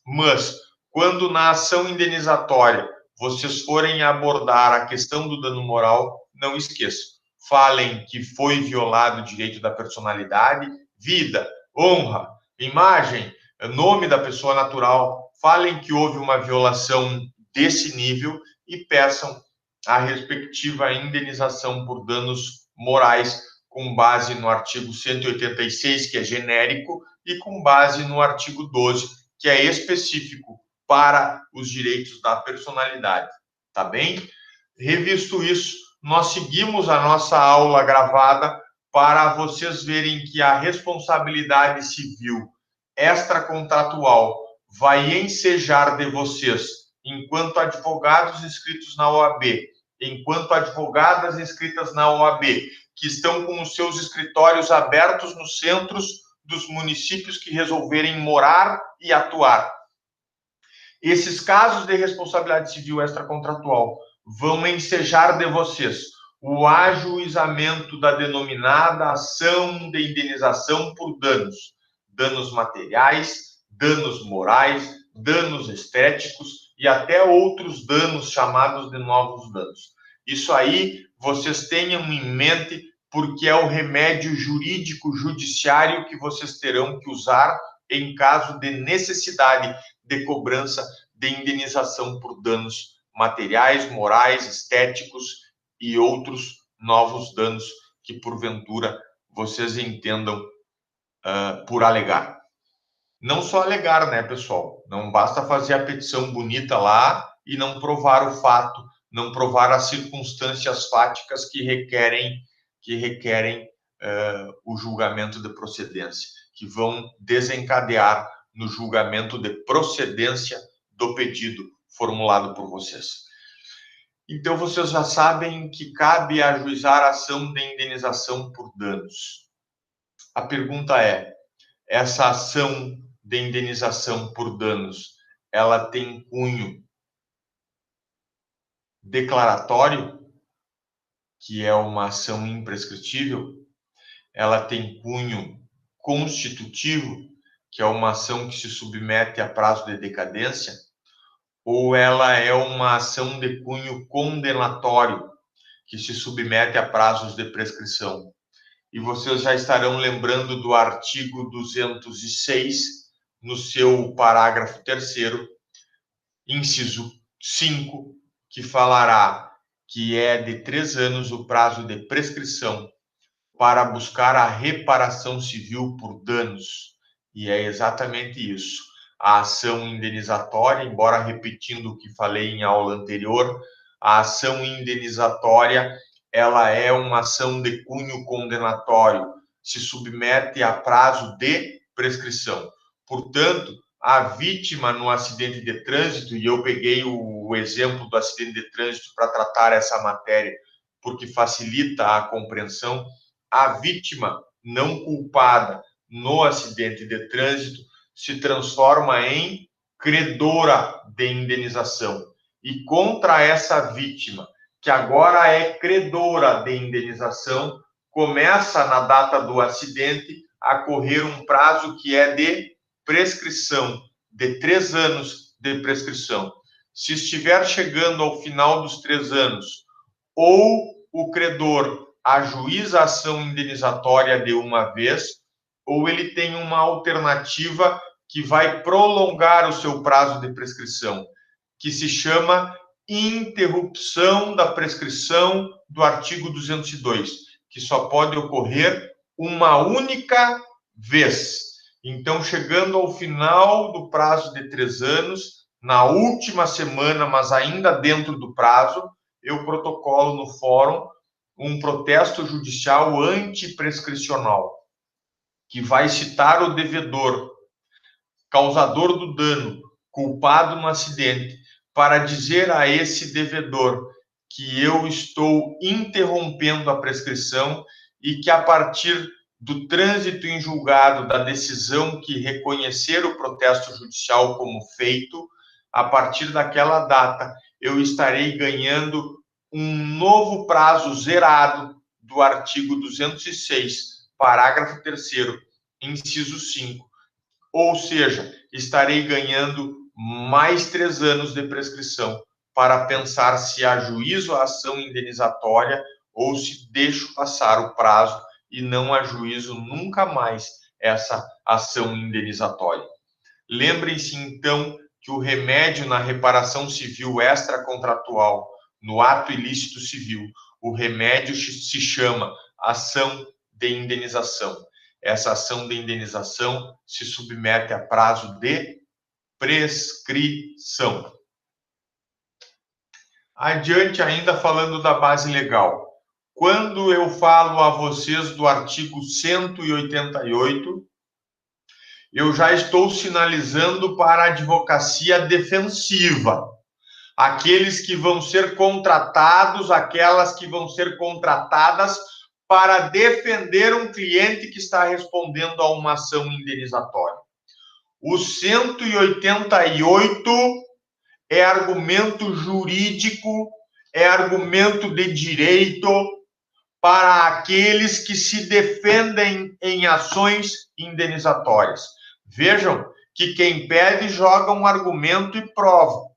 Mas, quando na ação indenizatória vocês forem abordar a questão do dano moral, não esqueçam. Falem que foi violado o direito da personalidade, vida, honra, imagem, nome da pessoa natural. Falem que houve uma violação desse nível e peçam a respectiva indenização por danos morais com base no artigo 186, que é genérico, e com base no artigo 12, que é específico para os direitos da personalidade. Tá bem? Revisto isso, nós seguimos a nossa aula gravada para vocês verem que a responsabilidade civil extracontratual vai ensejar de vocês, enquanto advogados inscritos na OAB, enquanto advogadas inscritas na OAB, que estão com os seus escritórios abertos nos centros dos municípios que resolverem morar e atuar. Esses casos de responsabilidade civil extracontratual vão ensejar de vocês o ajuizamento da denominada ação de indenização por danos, danos materiais, danos morais, danos estéticos e até outros danos chamados de novos danos. Isso aí vocês tenham em mente, porque é o remédio jurídico judiciário que vocês terão que usar em caso de necessidade de cobrança de indenização por danos materiais, morais, estéticos e outros novos danos que, porventura, vocês entendam por alegar. Não só alegar, né, pessoal? Não basta fazer a petição bonita lá e não provar o fato, não provar as circunstâncias fáticas que requerem o julgamento de procedência, que vão desencadear no julgamento de procedência do pedido formulado por vocês. Então, vocês já sabem que cabe ajuizar a ação de indenização por danos. A pergunta é, essa ação de indenização por danos, ela tem cunho declaratório, que é uma ação imprescritível? Ela tem cunho constitutivo, que é uma ação que se submete a prazo de decadência? Ou ela é uma ação de cunho condenatório, que se submete a prazos de prescrição? E vocês já estarão lembrando do artigo 206, no seu parágrafo 3º, inciso 5, que falará que é de 3 anos o prazo de prescrição para buscar a reparação civil por danos. E é exatamente isso. A ação indenizatória, embora repetindo o que falei em aula anterior, a ação indenizatória, ela é uma ação de cunho condenatório, se submete a prazo de prescrição. Portanto, a vítima no acidente de trânsito, e eu peguei o exemplo do acidente de trânsito para tratar essa matéria, porque facilita a compreensão, a vítima não culpada no acidente de trânsito se transforma em credora de indenização. E contra essa vítima, que agora é credora de indenização, começa na data do acidente a correr um prazo que é de prescrição, de 3 anos de prescrição. Se estiver chegando ao final dos 3 anos, ou o credor ajuiza a ação indenizatória de uma vez, ou ele tem uma alternativa que vai prolongar o seu prazo de prescrição, que se chama interrupção da prescrição do artigo 202, que só pode ocorrer uma única vez. Então, chegando ao final do prazo de 3 anos, na última semana, mas ainda dentro do prazo, eu protocolo no fórum um protesto judicial antiprescricional, que vai citar o devedor, causador do dano, culpado no acidente, para dizer a esse devedor que eu estou interrompendo a prescrição e que, a partir do trânsito em julgado da decisão que reconhecer o protesto judicial como feito, a partir daquela data, eu estarei ganhando um novo prazo zerado do artigo 206, parágrafo 3º, inciso 5. Ou seja, estarei ganhando mais 3 anos de prescrição para pensar se ajuizo a ação indenizatória ou se deixo passar o prazo e não ajuizo nunca mais essa ação indenizatória. Lembrem-se, então, que o remédio na reparação civil extracontratual, no ato ilícito civil, o remédio se chama ação de indenização. Essa ação de indenização se submete a prazo de prescrição. Adiante, ainda falando da base legal. Quando eu falo a vocês do artigo 188, eu já estou sinalizando para a advocacia defensiva. Aqueles que vão ser contratados, aquelas que vão ser contratadas para defender um cliente que está respondendo a uma ação indenizatória. O 188 é argumento jurídico, é argumento de direito para aqueles que se defendem em ações indenizatórias. Vejam que quem pede joga um argumento e prova.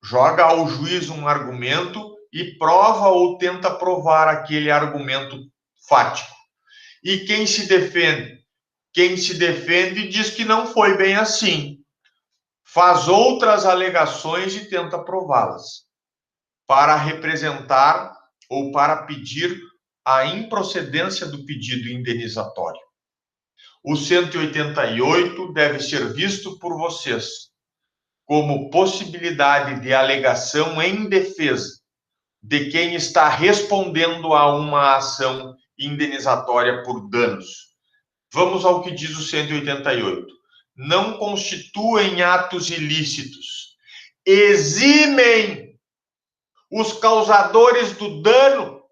Joga ao juiz um argumento e prova ou tenta provar aquele argumento fático. E quem se defende? Quem se defende diz que não foi bem assim. Faz outras alegações e tenta prová-las para representar ou para pedir a improcedência do pedido indenizatório. O 188 deve ser visto por vocês como possibilidade de alegação em defesa de quem está respondendo a uma ação indenizatória por danos. Vamos ao que diz o 188. Não constituem atos ilícitos, eximem os causadores do dano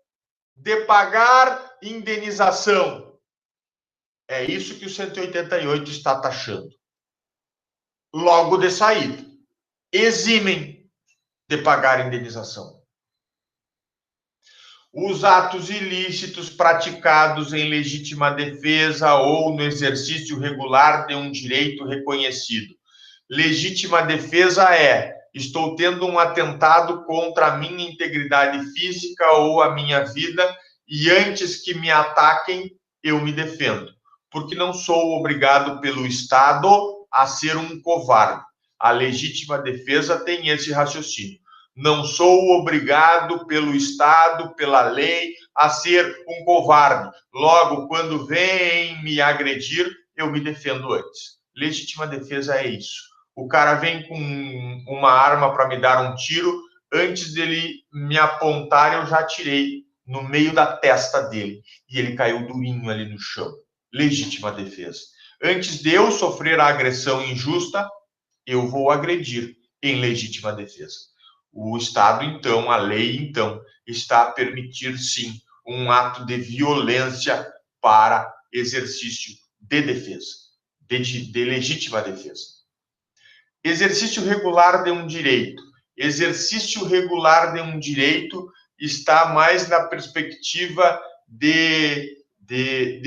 de pagar indenização. É isso que o 188 está taxando. Logo de saída, eximem de pagar indenização. Os atos ilícitos praticados em legítima defesa ou no exercício regular de um direito reconhecido. Legítima defesa é: estou tendo um atentado contra a minha integridade física ou a minha vida e antes que me ataquem, eu me defendo. Porque não sou obrigado pelo Estado a ser um covarde. A legítima defesa tem esse raciocínio. Não sou obrigado pelo Estado, pela lei, a ser um covarde. Logo, quando vem me agredir, eu me defendo antes. Legítima defesa é isso. O cara vem com uma arma para me dar um tiro, antes dele me apontar, eu já atirei no meio da testa dele. E ele caiu durinho ali no chão. Legítima defesa. Antes de eu sofrer a agressão injusta, eu vou agredir em legítima defesa. O Estado, então, a lei, então, está a permitir, sim, um ato de violência para exercício de defesa, de legítima defesa. Exercício regular de um direito. Exercício regular de um direito está mais na perspectiva de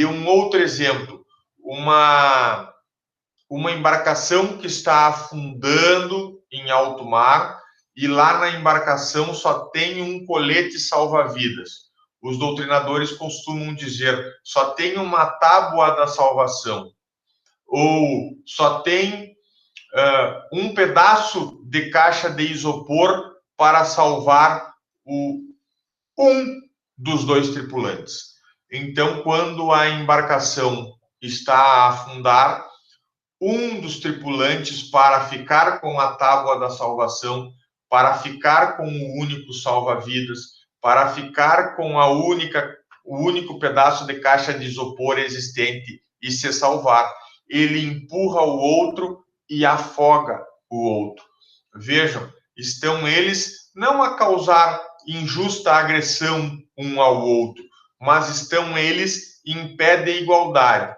um outro exemplo. Uma embarcação que está afundando em alto mar e lá na embarcação só tem um colete salva-vidas. Os doutrinadores costumam dizer, só tem uma tábua da salvação, ou só tem um pedaço de caixa de isopor para salvar um dos dois tripulantes. Então, quando a embarcação está a afundar, um dos tripulantes, para ficar com a tábua da salvação, para ficar com o único salva-vidas, para ficar com o único pedaço de caixa de isopor existente e se salvar, ele empurra o outro e afoga o outro. Vejam, estão eles não a causar injusta agressão um ao outro, mas estão eles em pé de igualdade,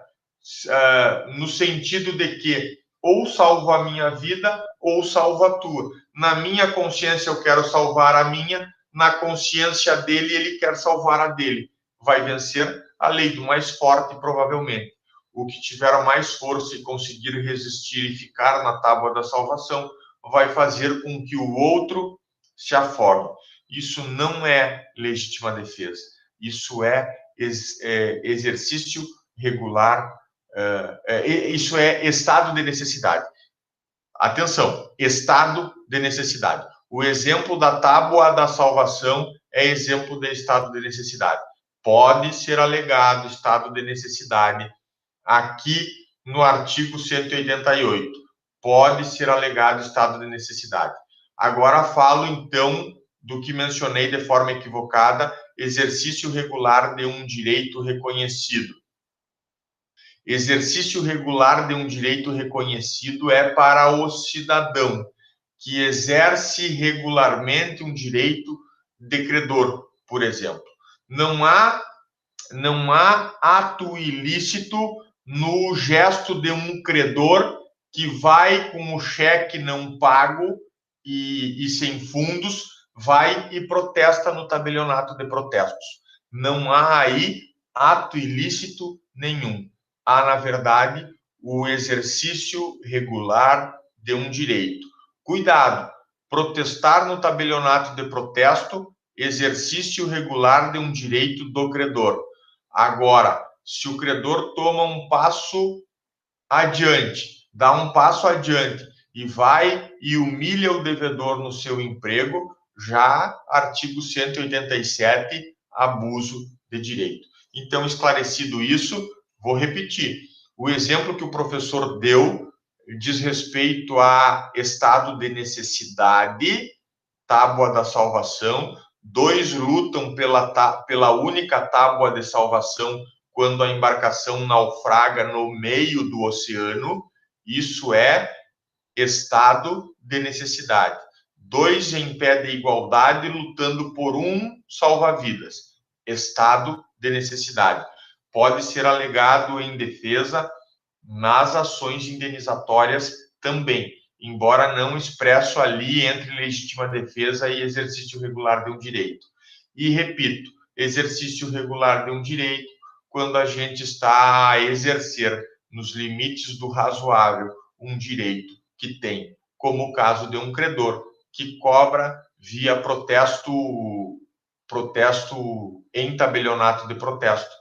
no sentido de que ou salvo a minha vida ou salvo a tua. Na minha consciência eu quero salvar a minha, na consciência dele ele quer salvar a dele. Vai vencer a lei do mais forte, provavelmente. O que tiver mais força e conseguir resistir e ficar na tábua da salvação vai fazer com que o outro se afogue. Isso não é legítima defesa. Isso é exercício regular. Isso é estado de necessidade. Atenção, estado de necessidade. O exemplo da tábua da salvação é exemplo de estado de necessidade. Pode ser alegado estado de necessidade aqui no artigo 188. Pode ser alegado estado de necessidade. Agora falo, então, do que mencionei de forma equivocada, exercício regular de um direito reconhecido. Exercício regular de um direito reconhecido é para o cidadão que exerce regularmente um direito de credor, por exemplo. Não há ato ilícito no gesto de um credor que vai com o cheque não pago e sem fundos, vai e protesta no tabelionato de protestos. Não há aí ato ilícito nenhum. Há, na verdade, o exercício regular de um direito. Cuidado, protestar no tabelionato de protesto, exercício regular de um direito do credor. Agora, se o credor toma um passo adiante, dá um passo adiante e vai e humilha o devedor no seu emprego, já artigo 187, abuso de direito. Então, esclarecido isso, vou repetir. O exemplo que o professor deu diz respeito a estado de necessidade, tábua da salvação. Dois lutam pela única tábua de salvação quando a embarcação naufraga no meio do oceano. Isso é estado de necessidade. Dois em pé de igualdade lutando por um salva-vidas. Estado de necessidade. Pode ser alegado em defesa nas ações indenizatórias também, embora não expresso ali entre legítima defesa e exercício regular de um direito. E repito, exercício regular de um direito quando a gente está a exercer nos limites do razoável um direito que tem, como o caso de um credor que cobra via protesto em tabelionato de protesto,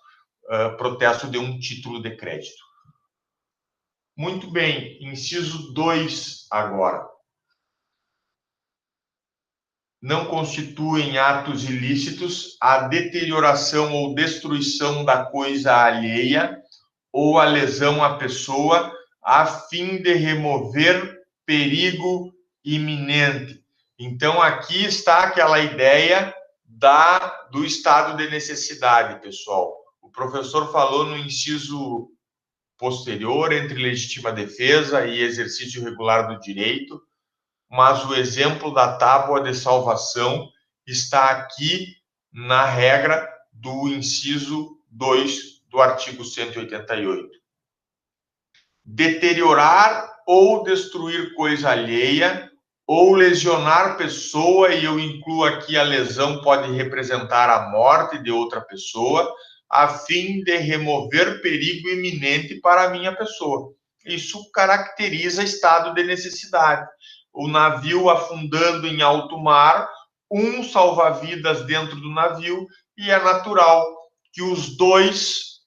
protesto de um título de crédito. Muito bem, inciso 2 agora. Não constituem atos ilícitos a deterioração ou destruição da coisa alheia ou a lesão à pessoa a fim de remover perigo iminente. Então, aqui está aquela ideia do estado de necessidade, pessoal. O professor falou no inciso posterior entre legítima defesa e exercício regular do direito, mas o exemplo da tábua de salvação está aqui na regra do inciso 2 do artigo 188. Deteriorar ou destruir coisa alheia ou lesionar pessoa, e eu incluo aqui a lesão pode representar a morte de outra pessoa, a fim de remover perigo iminente para a minha pessoa. Isso caracteriza estado de necessidade. O navio afundando em alto mar, um salva-vidas dentro do navio, e é natural que os dois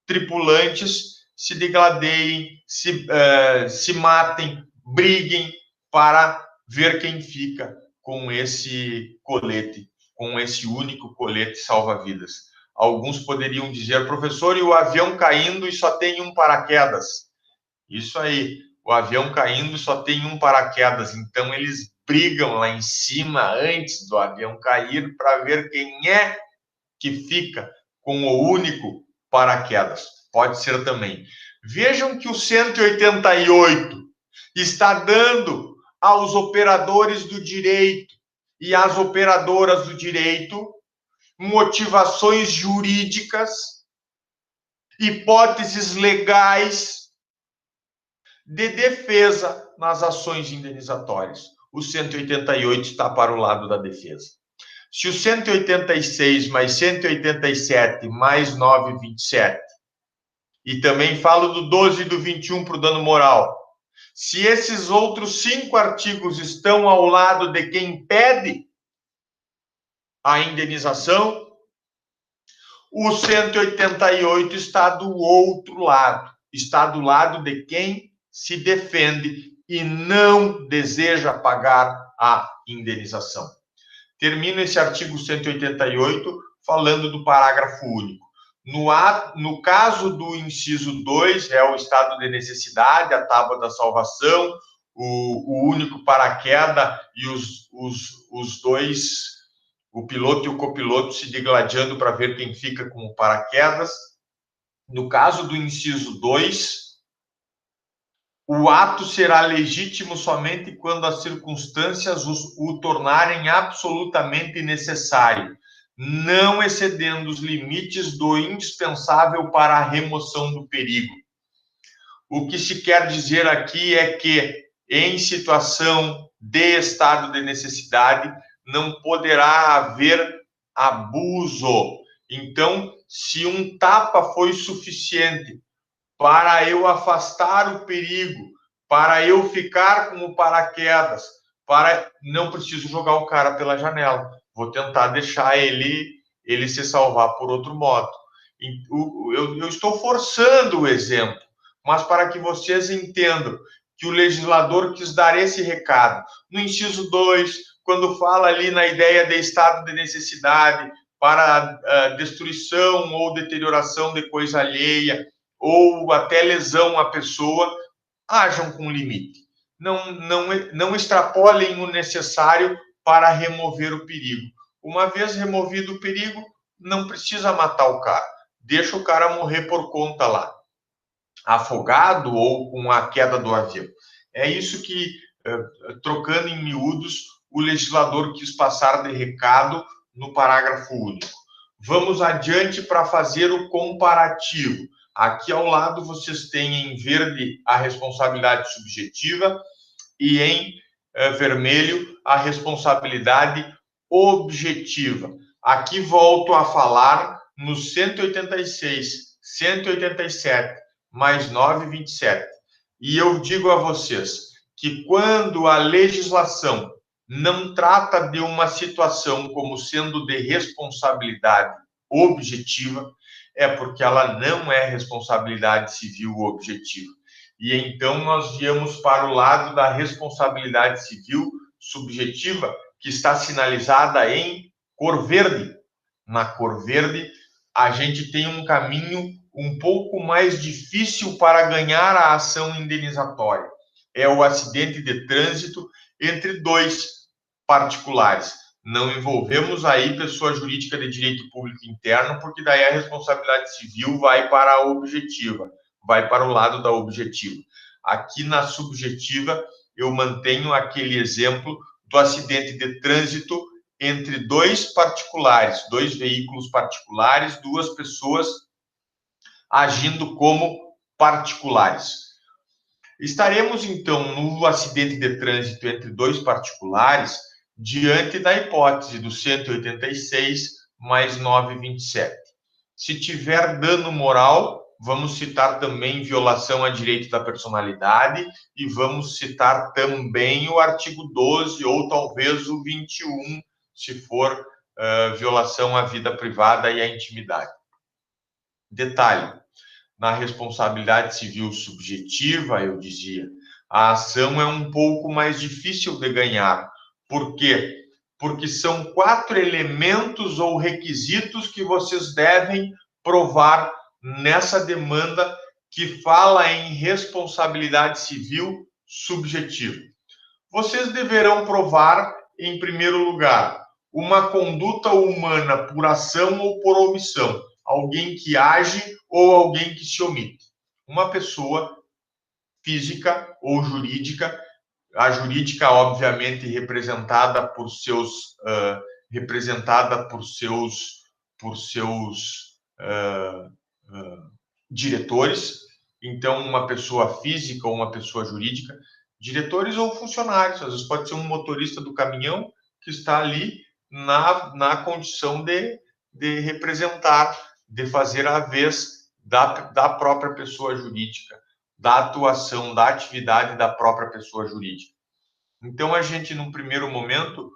tripulantes se degladeiem, se matem, briguem para ver quem fica com esse colete, com esse único colete salva-vidas. Alguns poderiam dizer, professor, e o avião caindo e só tem um paraquedas? Isso aí, o avião caindo só tem um paraquedas, então eles brigam lá em cima antes do avião cair para ver quem é que fica com o único paraquedas. Pode ser também. Vejam que o 188 está dando aos operadores do direito e às operadoras do direito motivações jurídicas, hipóteses legais de defesa nas ações indenizatórias. O 188 está para o lado da defesa. Se o 186 mais 187 mais 927, e também falo do 12 e do 21 para o dano moral, se esses outros 5 artigos estão ao lado de quem pede a indenização, o 188 está do outro lado, está do lado de quem se defende e não deseja pagar a indenização. Termino esse artigo 188 falando do parágrafo único. No caso do inciso 2, é o estado de necessidade, a tábua da salvação, o único paraquedas e os dois, o piloto e o copiloto, se degladiando para ver quem fica com o paraquedas. No caso do inciso 2, o ato será legítimo somente quando as circunstâncias o tornarem absolutamente necessário, não excedendo os limites do indispensável para a remoção do perigo. O que se quer dizer aqui é que, em situação de estado de necessidade, não poderá haver abuso. Então, se um tapa foi suficiente para eu afastar o perigo, para eu ficar com o paraquedas, não preciso jogar o cara pela janela, vou tentar deixar ele se salvar por outro modo. Eu estou forçando o exemplo, mas para que vocês entendam que o legislador quis dar esse recado. No inciso 2, quando fala ali na ideia de estado de necessidade para destruição ou deterioração de coisa alheia, ou até lesão à pessoa, hajam com limite. Não extrapolem o necessário para remover o perigo. Uma vez removido o perigo, não precisa matar o cara. Deixa o cara morrer por conta lá, afogado ou com a queda do avião. É isso que, trocando em miúdos, o legislador quis passar de recado no parágrafo único. Vamos adiante para fazer o comparativo. Aqui ao lado vocês têm em verde a responsabilidade subjetiva e em vermelho a responsabilidade objetiva. Aqui volto a falar nos 186, 187, mais 927. E eu digo a vocês que quando a legislação não trata de uma situação como sendo de responsabilidade objetiva, é porque ela não é responsabilidade civil objetiva. E então nós viemos para o lado da responsabilidade civil subjetiva, que está sinalizada em cor verde. Na cor verde, a gente tem um caminho um pouco mais difícil para ganhar a ação indenizatória. É o acidente de trânsito entre dois particulares. Não envolvemos aí pessoa jurídica de direito público interno, porque daí a responsabilidade civil vai para a objetiva. vai para o lado da objetiva. Aqui na subjetiva, eu mantenho aquele exemplo do acidente de trânsito entre dois particulares, dois veículos particulares, duas pessoas agindo como particulares. Estaremos, então, no acidente de trânsito entre dois particulares, diante da hipótese do 186 mais 927. Se tiver dano moral, vamos citar também violação a direito da personalidade e vamos citar também o artigo 12 ou talvez o 21, se for violação à vida privada e à intimidade. Detalhe, na responsabilidade civil subjetiva, eu dizia, a ação é um pouco mais difícil de ganhar. Por quê? Porque são 4 elementos ou requisitos que vocês devem provar nessa demanda que fala em responsabilidade civil subjetiva. Vocês deverão provar, em primeiro lugar, uma conduta humana por ação ou por omissão. Alguém que age ou alguém que se omite. Uma pessoa física ou jurídica, a jurídica obviamente representada por seus diretores. Então, uma pessoa física ou uma pessoa jurídica, diretores ou funcionários. Às vezes pode ser um motorista do caminhão que está ali na condição de representar, de fazer a vez da própria pessoa jurídica, da atuação, da atividade da própria pessoa jurídica. Então, a gente, num primeiro momento,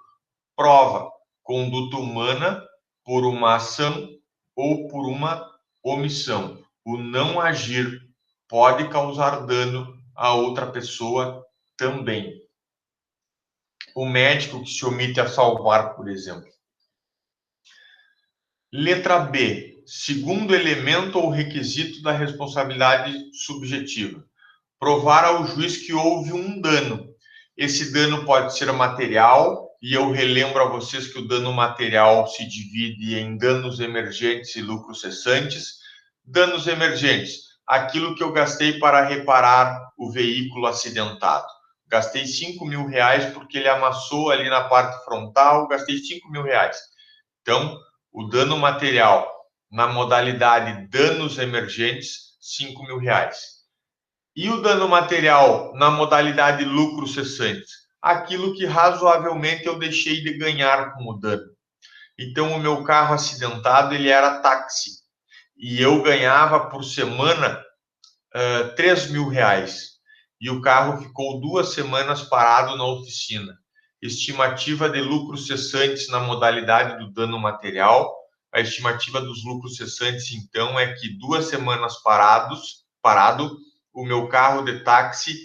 prova conduta humana por uma ação ou por uma omissão. O não agir pode causar dano a outra pessoa também. O médico que se omite a salvar, por exemplo. Letra B, segundo elemento ou requisito da responsabilidade subjetiva. Provar ao juiz que houve um dano. Esse dano pode ser material, e eu relembro a vocês que o dano material se divide em danos emergentes e lucros cessantes. Danos emergentes, aquilo que eu gastei para reparar o veículo acidentado. Gastei R$5.000 porque ele amassou ali na parte frontal, gastei R$5.000. Então, o dano material na modalidade danos emergentes, R$5.000. E o dano material na modalidade lucros cessantes? Aquilo que razoavelmente eu deixei de ganhar com o dano. Então, o meu carro acidentado, ele era táxi. E eu ganhava por semana R$3.000. E o carro ficou 2 semanas parado na oficina. Estimativa de lucros cessantes na modalidade do dano material. A estimativa dos lucros cessantes, então, é que 2 semanas parado, o meu carro de táxi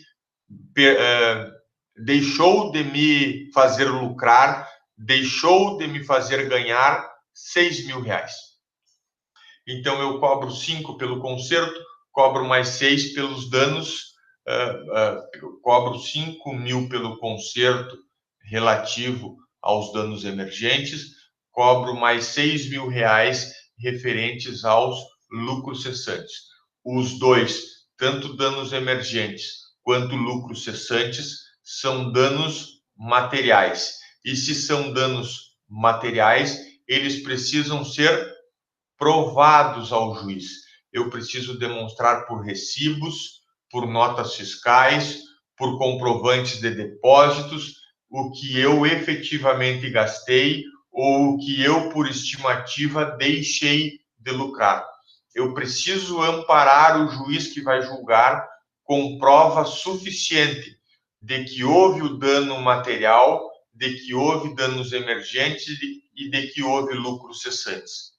deixou de me fazer lucrar, deixou de me fazer ganhar R$6.000. Então, eu cobro 5 pelo conserto, cobro mais 6 pelos danos, cobro 5.000 pelo conserto relativo aos danos emergentes, cobro mais R$6.000 referentes aos lucros cessantes. Os dois, tanto danos emergentes quanto lucros cessantes, são danos materiais. E se são danos materiais, eles precisam ser provados ao juiz. Eu preciso demonstrar por recibos, por notas fiscais, por comprovantes de depósitos, o que eu efetivamente gastei ou o que eu, por estimativa, deixei de lucrar. Eu preciso amparar o juiz que vai julgar com prova suficiente de que houve o dano material, de que houve danos emergentes e de que houve lucros cessantes.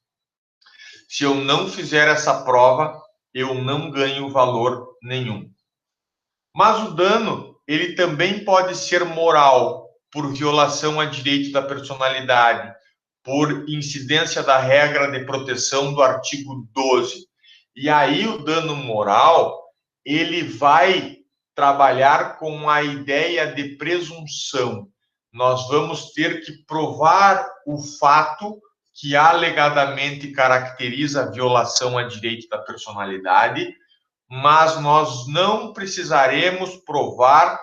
Se eu não fizer essa prova, eu não ganho valor nenhum. Mas o dano, ele também pode ser moral, por violação a direito da personalidade, por incidência da regra de proteção do artigo 12. E aí o dano moral, ele vai trabalhar com a ideia de presunção. Nós vamos ter que provar o fato que alegadamente caracteriza a violação a direito da personalidade, mas nós não precisaremos provar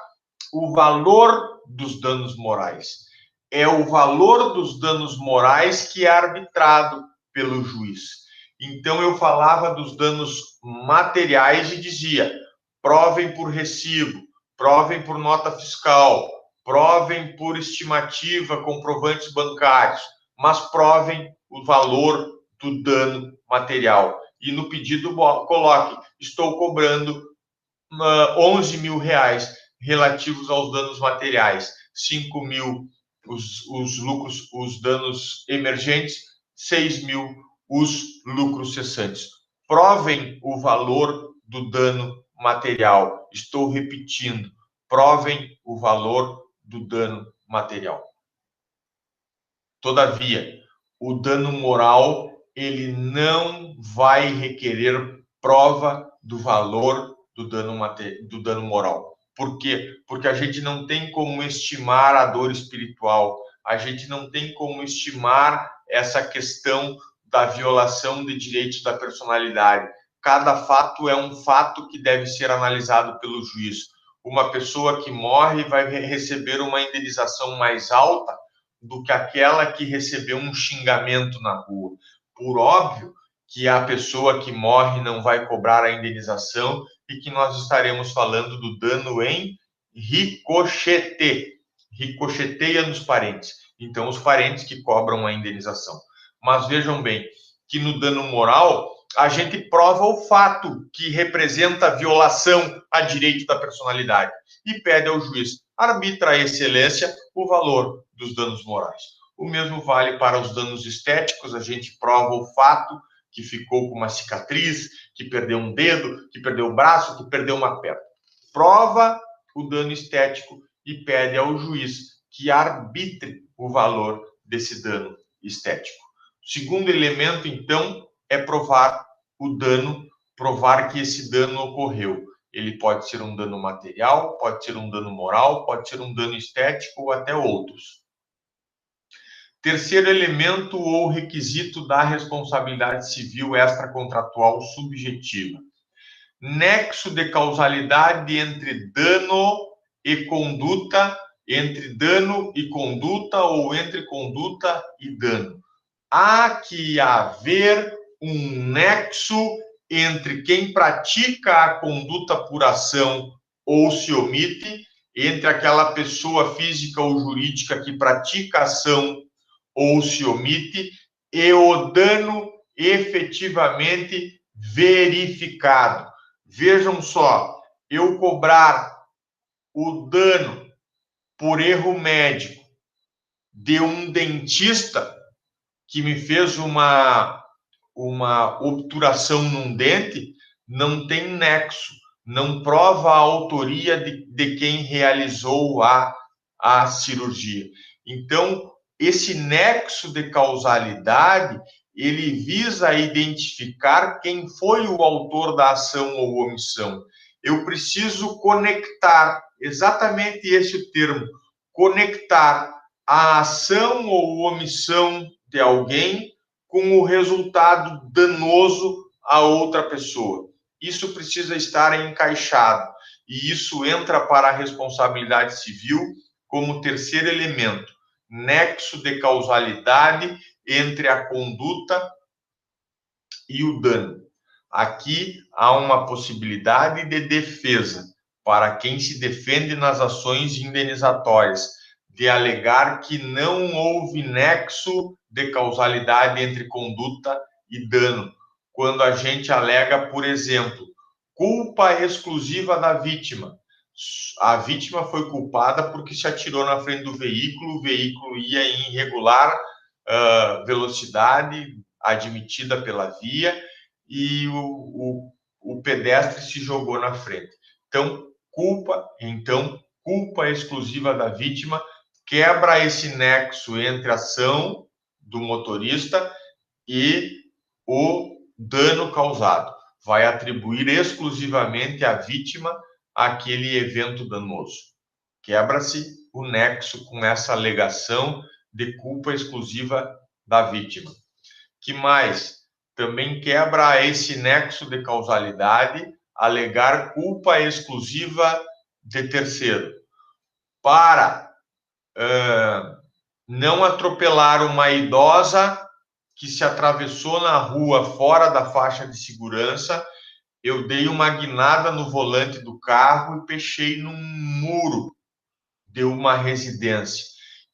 o valor dos danos morais. É o valor dos danos morais que é arbitrado pelo juiz. Então, eu falava dos danos materiais e dizia: provem por recibo, provem por nota fiscal, provem por estimativa, comprovantes bancários, mas provem o valor do dano material. E no pedido coloque: estou cobrando 11 mil reais relativos aos danos materiais, 5 mil os lucros, os danos emergentes, 6 mil os lucros cessantes. Provem o valor do dano material. Estou repetindo, provem o valor do dano material. Todavia, o dano moral, ele não vai requerer prova do valor do dano moral. Por quê? Porque a gente não tem como estimar a dor espiritual, a gente não tem como estimar essa questão da violação de direitos da personalidade. Cada fato é um fato que deve ser analisado pelo juiz. Uma pessoa que morre vai receber uma indenização mais alta do que aquela que recebeu um xingamento na rua. Por óbvio que a pessoa que morre não vai cobrar a indenização e que nós estaremos falando do dano em ricochete. Ricocheteia nos parentes. Então, os parentes que cobram a indenização. Mas vejam bem que no dano moral, a gente prova o fato que representa violação a direito da personalidade e pede ao juiz: arbitra a excelência o valor dos danos morais. O mesmo vale para os danos estéticos, a gente prova o fato que ficou com uma cicatriz, que perdeu um dedo, que perdeu o braço, que perdeu uma perna. Prova o dano estético e pede ao juiz que arbitre o valor desse dano estético. O segundo elemento, então, é provar o dano, provar que esse dano ocorreu. Ele pode ser um dano material, pode ser um dano moral, pode ser um dano estético ou até outros. Terceiro elemento ou requisito da responsabilidade civil extracontratual subjetiva: nexo de causalidade entre dano e conduta, entre dano e conduta ou entre conduta e dano. Há que haver um nexo entre quem pratica a conduta por ação ou se omite, entre aquela pessoa física ou jurídica que pratica a ação ou se omite, e o dano efetivamente verificado. Vejam só, eu cobrar o dano por erro médico de um dentista que me fez uma obturação num dente, não tem nexo, não prova a autoria de quem realizou a cirurgia. Então, esse nexo de causalidade, ele visa identificar quem foi o autor da ação ou omissão. Eu preciso conectar, exatamente esse o termo, conectar a ação ou omissão de alguém com o resultado danoso a outra pessoa. Isso precisa estar encaixado e isso entra para a responsabilidade civil como terceiro elemento, nexo de causalidade entre a conduta e o dano. Aqui há uma possibilidade de defesa para quem se defende nas ações indenizatórias, de alegar que não houve nexo de causalidade entre conduta e dano, quando a gente alega, por exemplo, culpa exclusiva da vítima. A vítima foi culpada porque se atirou na frente do veículo, o veículo ia em irregular velocidade admitida pela via e o pedestre se jogou na frente. Então, culpa exclusiva da vítima, quebra esse nexo entre a ação do motorista e o dano causado. Vai atribuir exclusivamente à vítima aquele evento danoso. Quebra-se o nexo com essa alegação de culpa exclusiva da vítima. Que mais? Também quebra esse nexo de causalidade alegar culpa exclusiva de terceiro para não atropelar uma idosa que se atravessou na rua fora da faixa de segurança. Eu dei uma guinada no volante do carro e pechei num muro de uma residência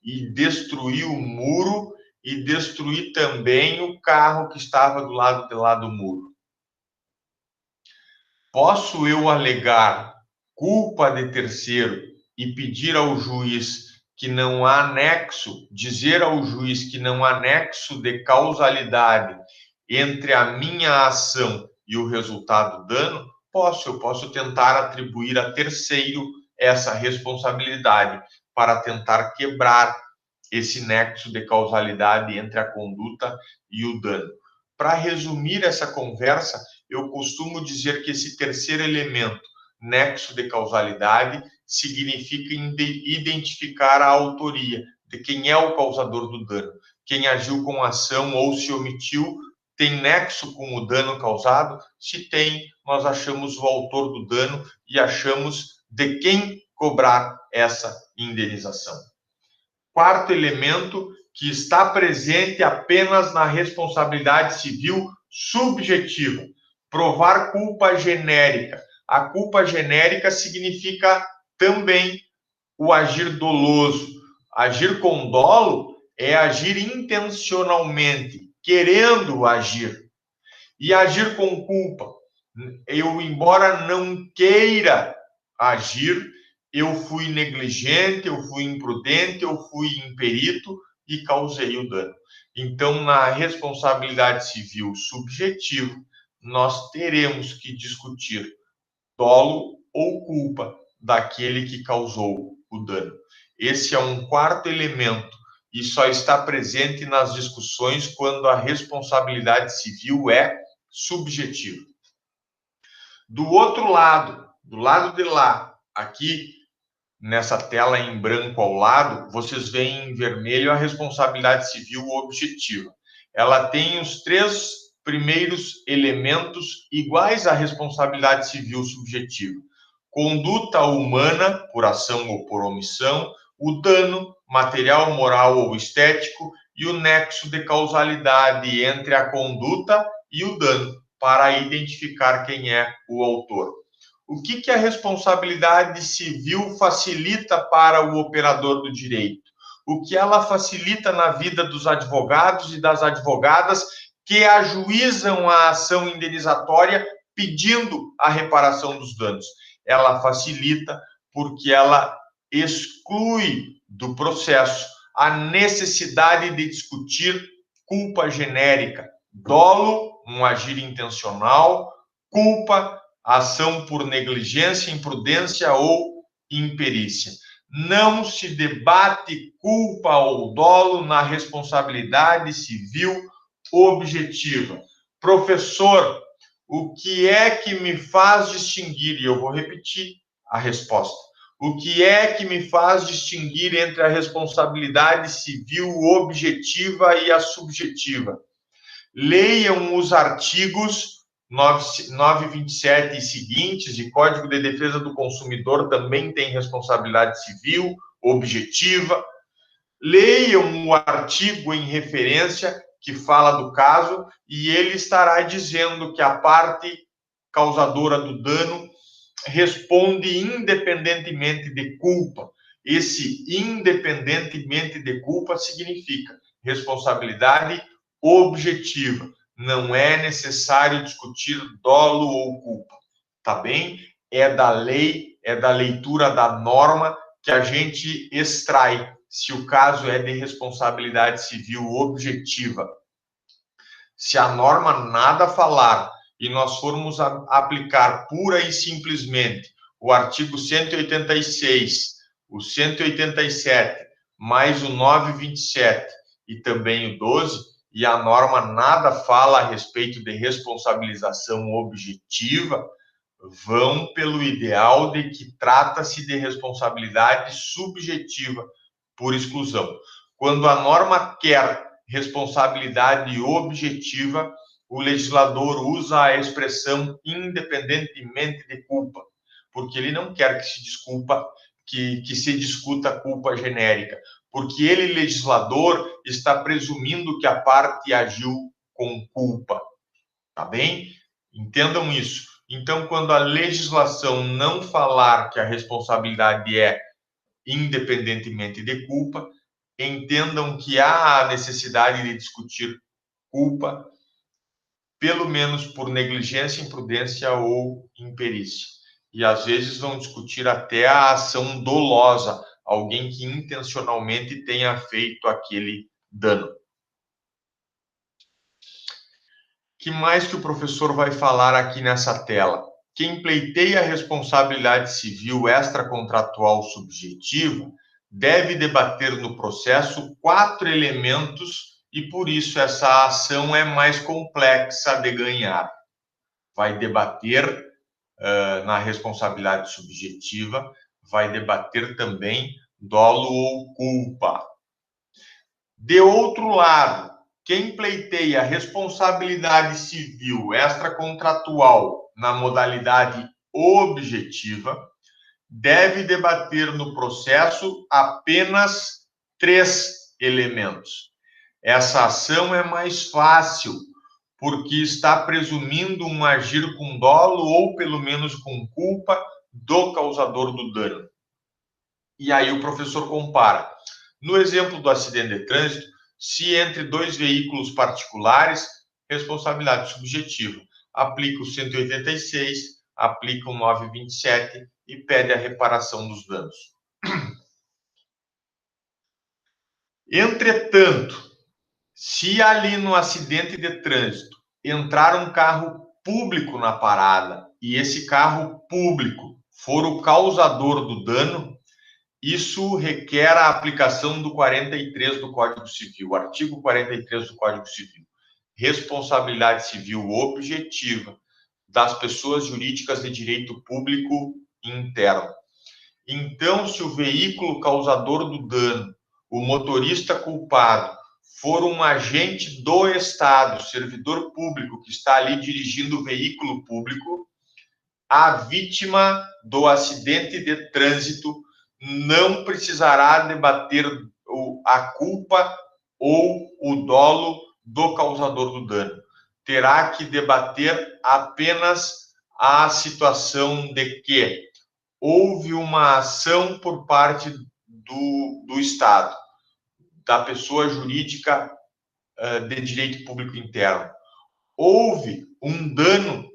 e destruí o muro e destruí também o carro que estava do lado de lá do muro. Posso eu alegar culpa de terceiro e pedir ao juiz que não há nexo, dizer ao juiz que não há nexo de causalidade entre a minha ação e o resultado do dano? Eu posso tentar atribuir a terceiro essa responsabilidade para tentar quebrar esse nexo de causalidade entre a conduta e o dano. Para resumir essa conversa, eu costumo dizer que esse terceiro elemento, nexo de causalidade, significa identificar a autoria de quem é o causador do dano. Quem agiu com a ação ou se omitiu tem nexo com o dano causado? Se tem, nós achamos o autor do dano e achamos de quem cobrar essa indenização. Quarto elemento, que está presente apenas na responsabilidade civil subjetiva. Provar culpa genérica. A culpa genérica significa também o agir doloso. Agir com dolo é agir intencionalmente, querendo agir. E agir com culpa. Eu, embora não queira agir, eu fui negligente, eu fui imprudente, eu fui imperito e causei o dano. Então, na responsabilidade civil subjetiva, nós teremos que discutir dolo ou culpa daquele que causou o dano. Esse é um quarto elemento e só está presente nas discussões quando a responsabilidade civil é subjetiva. Do outro lado, do lado de lá, aqui nessa tela em branco ao lado, vocês veem em vermelho a responsabilidade civil objetiva. Ela tem os três primeiros elementos iguais à responsabilidade civil subjetiva: conduta humana, por ação ou por omissão, o dano material, moral ou estético e o nexo de causalidade entre a conduta e o dano, para identificar quem é o autor. O que a responsabilidade civil facilita para o operador do direito? O que ela facilita na vida dos advogados e das advogadas que ajuizam a ação indenizatória pedindo a reparação dos danos? Ela facilita porque ela exclui do processo a necessidade de discutir culpa genérica, dolo, um agir intencional, culpa, ação por negligência, imprudência ou imperícia. Não se debate culpa ou dolo na responsabilidade civil objetiva. Professor, o que é que me faz distinguir? E eu vou repetir a resposta. O que é que me faz distinguir entre a responsabilidade civil objetiva e a subjetiva? Leiam os artigos 927 e seguintes de Código de Defesa do Consumidor, também tem responsabilidade civil objetiva. Leiam o artigo em referência que fala do caso e ele estará dizendo que a parte causadora do dano responde independentemente de culpa. Esse independentemente de culpa significa responsabilidade objetiva. Não é necessário discutir dolo ou culpa. Tá bem? É da lei, é da leitura da norma que a gente extrai se o caso é de responsabilidade civil objetiva. Se a norma nada falar e nós formos aplicar pura e simplesmente o artigo 186, o 187, mais o 927 e também o 12, e a norma nada fala a respeito de responsabilização objetiva, vão pelo ideal de que trata-se de responsabilidade subjetiva por exclusão. Quando a norma quer responsabilidade objetiva, o legislador usa a expressão independentemente de culpa, porque ele não quer que se se discuta a culpa genérica, porque ele, legislador, está presumindo que a parte agiu com culpa, tá bem? Entendam isso. Então, quando a legislação não falar que a responsabilidade é independentemente de culpa, entendam que há a necessidade de discutir culpa, pelo menos por negligência, imprudência ou imperícia. E às vezes vão discutir até a ação dolosa, alguém que intencionalmente tenha feito aquele dano. Que mais que o professor vai falar aqui nessa tela? Quem pleiteia a responsabilidade civil extracontratual subjetiva deve debater no processo 4 elementos e, por isso, essa ação é mais complexa de ganhar. Vai debater na responsabilidade subjetiva, vai debater também dolo ou culpa. De outro lado, quem pleiteia a responsabilidade civil extracontratual na modalidade objetiva deve debater no processo apenas 3 elementos. Essa ação é mais fácil, porque está presumindo um agir com dolo ou pelo menos com culpa do causador do dano. E aí o professor compara. No exemplo do acidente de trânsito, se entre 2 veículos particulares, responsabilidade subjetiva, aplica o 186, aplica o 927 e pede a reparação dos danos. Entretanto, se ali no acidente de trânsito entrar um carro público na parada e esse carro público for o causador do dano, isso requer a aplicação do 43 do Código Civil, artigo 43 do Código Civil. Responsabilidade civil objetiva das pessoas jurídicas de direito público interno. Então, se o veículo causador do dano, o motorista culpado, for um agente do Estado, servidor público que está ali dirigindo o veículo público, a vítima do acidente de trânsito não precisará debater a culpa ou o dolo do causador do dano. Terá que debater apenas a situação de que houve uma ação por parte do Estado, da pessoa jurídica de direito público interno. Houve um dano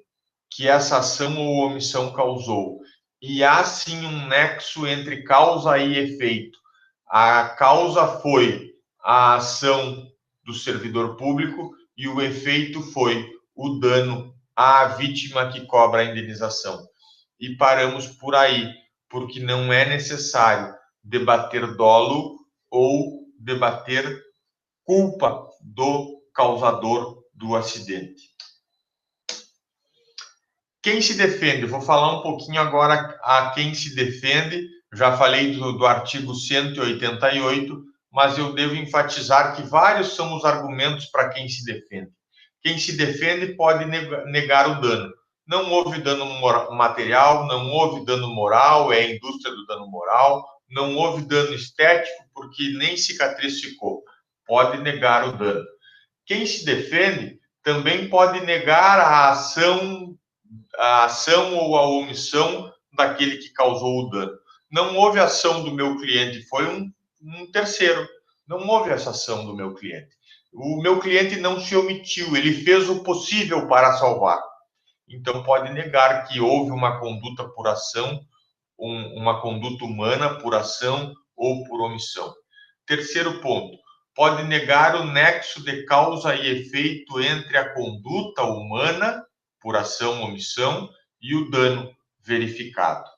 que essa ação ou omissão causou. E há sim um nexo entre causa e efeito. A causa foi a ação do servidor público e o efeito foi o dano à vítima que cobra a indenização. E paramos por aí, porque não é necessário debater dolo ou debater culpa do causador do acidente. Quem se defende? Vou falar um pouquinho agora a quem se defende. Já falei do artigo 188, mas eu devo enfatizar que vários são os argumentos para quem se defende. Quem se defende pode negar o dano. Não houve dano material, não houve dano moral, é a indústria do dano moral, não houve dano estético, porque nem cicatriz ficou. Pode negar o dano. Quem se defende também pode negar a ação ou a omissão daquele que causou o dano. Não houve ação do meu cliente, foi um terceiro. Não houve essa ação do meu cliente. O meu cliente não se omitiu, ele fez o possível para salvar. Então, pode negar que houve uma conduta por ação, uma conduta humana por ação ou por omissão. Terceiro ponto, pode negar o nexo de causa e efeito entre a conduta humana, por ação ou omissão, e o dano verificado.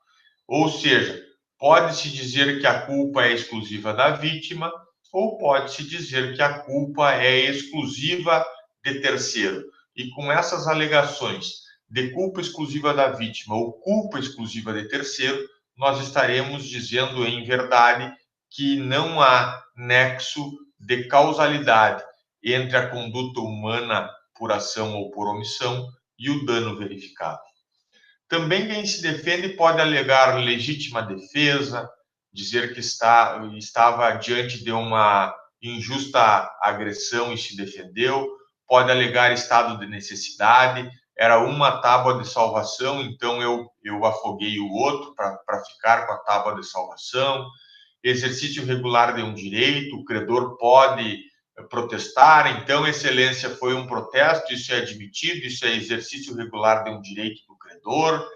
Ou seja, pode-se dizer que a culpa é exclusiva da vítima, ou pode-se dizer que a culpa é exclusiva de terceiro. E com essas alegações de culpa exclusiva da vítima ou culpa exclusiva de terceiro, nós estaremos dizendo em verdade que não há nexo de causalidade entre a conduta humana por ação ou por omissão e o dano verificado. Também quem se defende pode alegar legítima defesa, dizer que estava diante de uma injusta agressão e se defendeu, pode alegar estado de necessidade, era uma tábua de salvação, então eu afoguei o outro para ficar com a tábua de salvação, exercício regular de um direito, o credor pode protestar, então, excelência, foi um protesto, isso é admitido, isso é exercício regular de um direito do credor,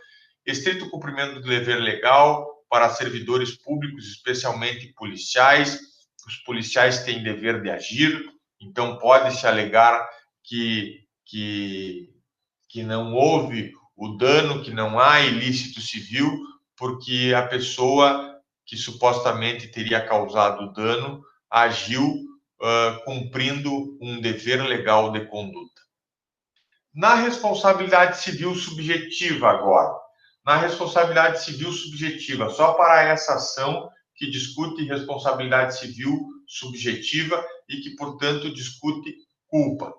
estrito cumprimento do dever legal para servidores públicos, especialmente policiais, os policiais têm dever de agir, então pode-se alegar que não houve o dano, que não há ilícito civil, porque a pessoa que supostamente teria causado o dano agiu cumprindo um dever legal de conduta. Na responsabilidade civil subjetiva agora, na responsabilidade civil subjetiva, só para essa ação que discute responsabilidade civil subjetiva e que, portanto, discute culpa.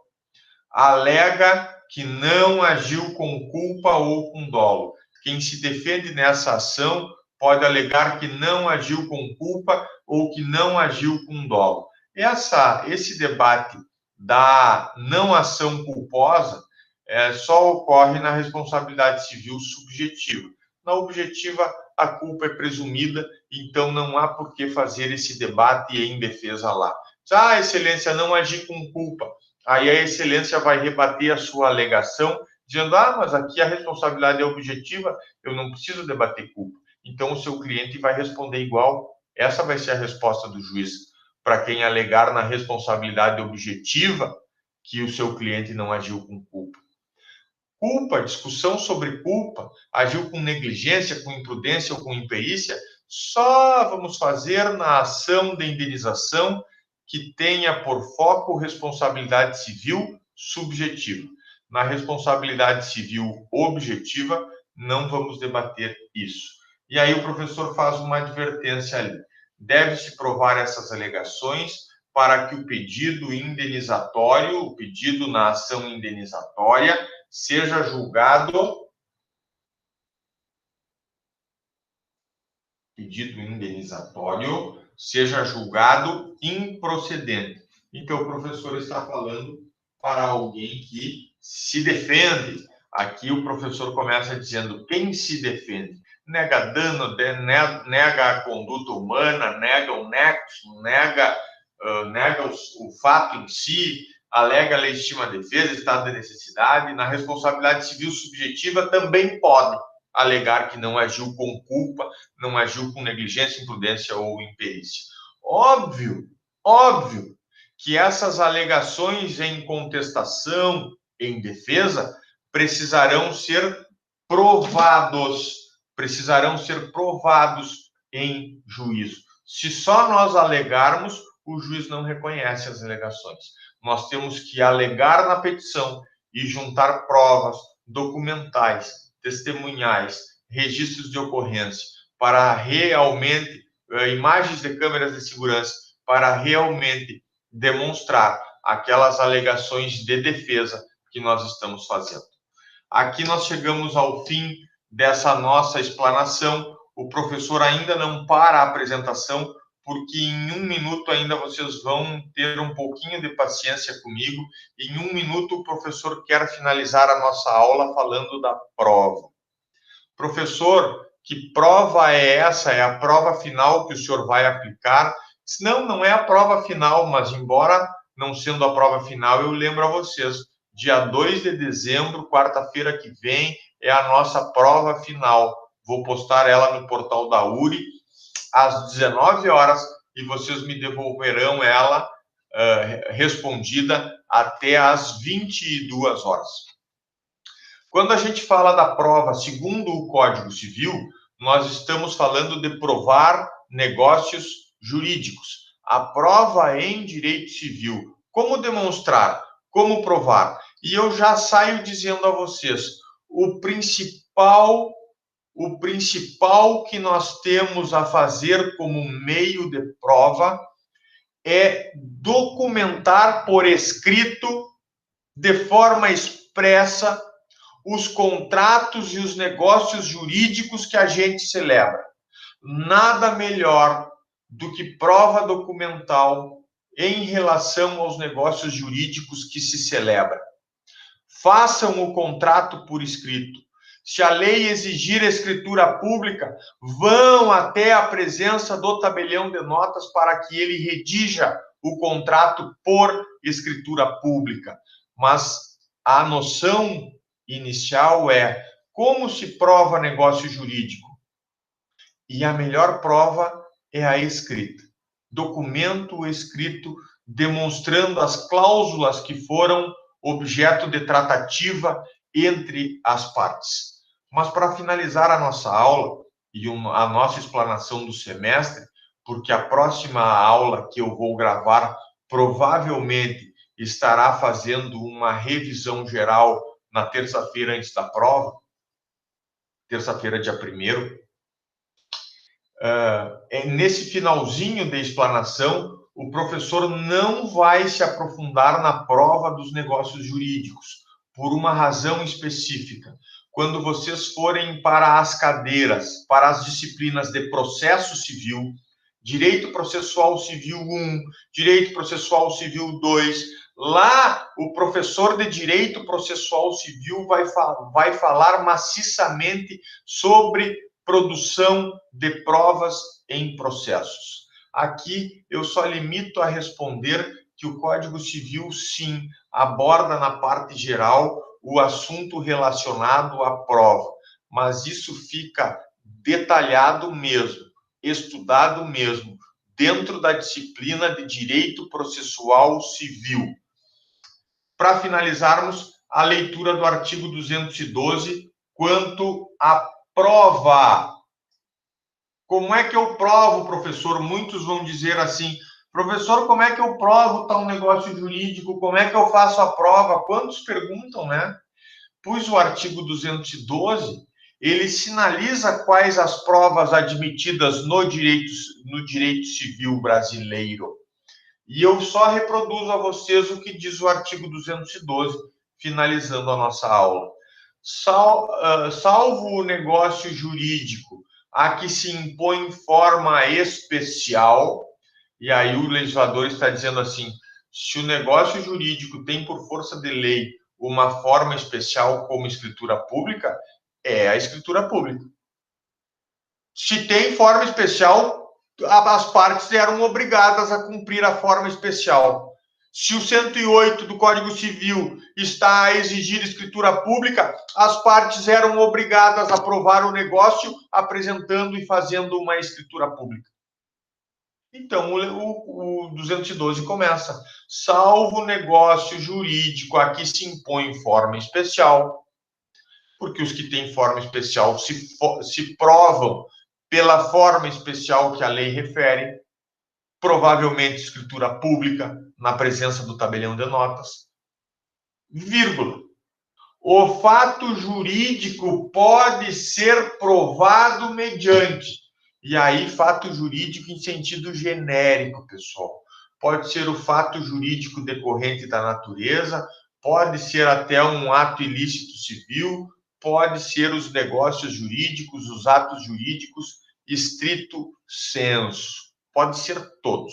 Alega que não agiu com culpa ou com dolo. Quem se defende nessa ação pode alegar que não agiu com culpa ou que não agiu com dolo. Esse debate da não ação culposa só ocorre na responsabilidade civil subjetiva. Na objetiva, a culpa é presumida, então não há por que fazer esse debate em defesa lá. Excelência, não agi com culpa. Aí a excelência vai rebater a sua alegação, dizendo, mas aqui a responsabilidade é objetiva, eu não preciso debater culpa. Então, o seu cliente vai responder igual. Essa vai ser a resposta do juiz para quem alegar na responsabilidade objetiva que o seu cliente não agiu com culpa. Culpa, discussão sobre culpa, agiu com negligência, com imprudência ou com imperícia, só vamos fazer na ação de indenização que tenha por foco responsabilidade civil subjetiva. Na responsabilidade civil objetiva, não vamos debater isso. E aí o professor faz uma advertência ali. Deve-se provar essas alegações para que o pedido indenizatório, o pedido na ação indenizatória, seja julgado improcedente. Então, o professor está falando para alguém que se defende. Aqui o professor começa dizendo quem se defende. Nega dano, nega a conduta humana, nega o nexo, nega o fato em si, alega legítima defesa, estado de necessidade. Na responsabilidade civil subjetiva também pode alegar que não agiu com culpa, não agiu com negligência, imprudência ou imperícia. Óbvio que essas alegações em contestação, em defesa, precisarão ser provados em juízo. Se só nós alegarmos, o juiz não reconhece as alegações. Nós temos que alegar na petição e juntar provas documentais, testemunhais, registros de ocorrência, para realmente, imagens de câmeras de segurança, para realmente demonstrar aquelas alegações de defesa que nós estamos fazendo. Aqui nós chegamos ao fim dessa nossa explanação. O professor ainda não para a apresentação, porque em 1 minuto ainda vocês vão ter um pouquinho de paciência comigo. Em 1 minuto o professor quer finalizar a nossa aula falando da prova. Professor, que prova é essa? É a prova final que o senhor vai aplicar? Não é a prova final, mas embora não sendo a prova final, eu lembro a vocês, dia 2 de dezembro, quarta-feira que vem, é a nossa prova final. Vou postar ela no portal da URI às 19 horas e vocês me devolverão ela respondida até às 22 horas. Quando a gente fala da prova segundo o Código Civil, nós estamos falando de provar negócios jurídicos. A prova em direito civil. Como demonstrar? Como provar? E eu já saio dizendo a vocês, o principal que nós temos a fazer como meio de prova é documentar por escrito de forma expressa os contratos e os negócios jurídicos que a gente celebra. Nada melhor do que prova documental em relação aos negócios jurídicos que se celebra. Façam o contrato por escrito. Se a lei exigir escritura pública, vão até a presença do tabelião de notas para que ele redija o contrato por escritura pública. Mas a noção inicial é como se prova negócio jurídico. E a melhor prova é a escrita. Documento escrito demonstrando as cláusulas que foram objeto de tratativa entre as partes. Mas para finalizar a nossa aula e a nossa explanação do semestre, porque a próxima aula que eu vou gravar provavelmente estará fazendo uma revisão geral na terça-feira antes da prova, terça-feira, dia 1º. Nesse finalzinho de explanação, o professor não vai se aprofundar na prova dos negócios jurídicos, por uma razão específica. Quando vocês forem para as cadeiras, para as disciplinas de processo civil, Direito Processual Civil 1, Direito Processual Civil 2, lá o professor de Direito Processual Civil vai falar maciçamente sobre produção de provas em processos. Aqui eu só limito a responder que o Código Civil, sim, aborda na parte geral o assunto relacionado à prova, mas isso fica detalhado mesmo, estudado mesmo, dentro da disciplina de Direito Processual Civil. Para finalizarmos, a leitura do artigo 212 quanto à prova. Como é que eu provo, professor? Muitos vão dizer assim, professor, como é que eu provo tal negócio jurídico? Como é que eu faço a prova? Quantos perguntam, né? Pois o artigo 212, ele sinaliza quais as provas admitidas no direito civil brasileiro. E eu só reproduzo a vocês o que diz o artigo 212, finalizando a nossa aula. Salvo o negócio jurídico a que se impõe forma especial, e aí o legislador está dizendo assim, se o negócio jurídico tem por força de lei uma forma especial como escritura pública, é a escritura pública. Se tem forma especial, as partes eram obrigadas a cumprir a forma especial. Se o 108 do Código Civil está a exigir escritura pública, as partes eram obrigadas a aprovar o negócio apresentando e fazendo uma escritura pública. Então, o 212 começa, salvo negócio jurídico a que se impõe forma especial, porque os que têm forma especial se provam pela forma especial que a lei refere, provavelmente escritura pública, na presença do tabelião de notas, vírgula. O fato jurídico pode ser provado mediante. E aí, fato jurídico em sentido genérico, pessoal. Pode ser o fato jurídico decorrente da natureza, pode ser até um ato ilícito civil, pode ser os negócios jurídicos, os atos jurídicos, estrito sensu. Pode ser todos.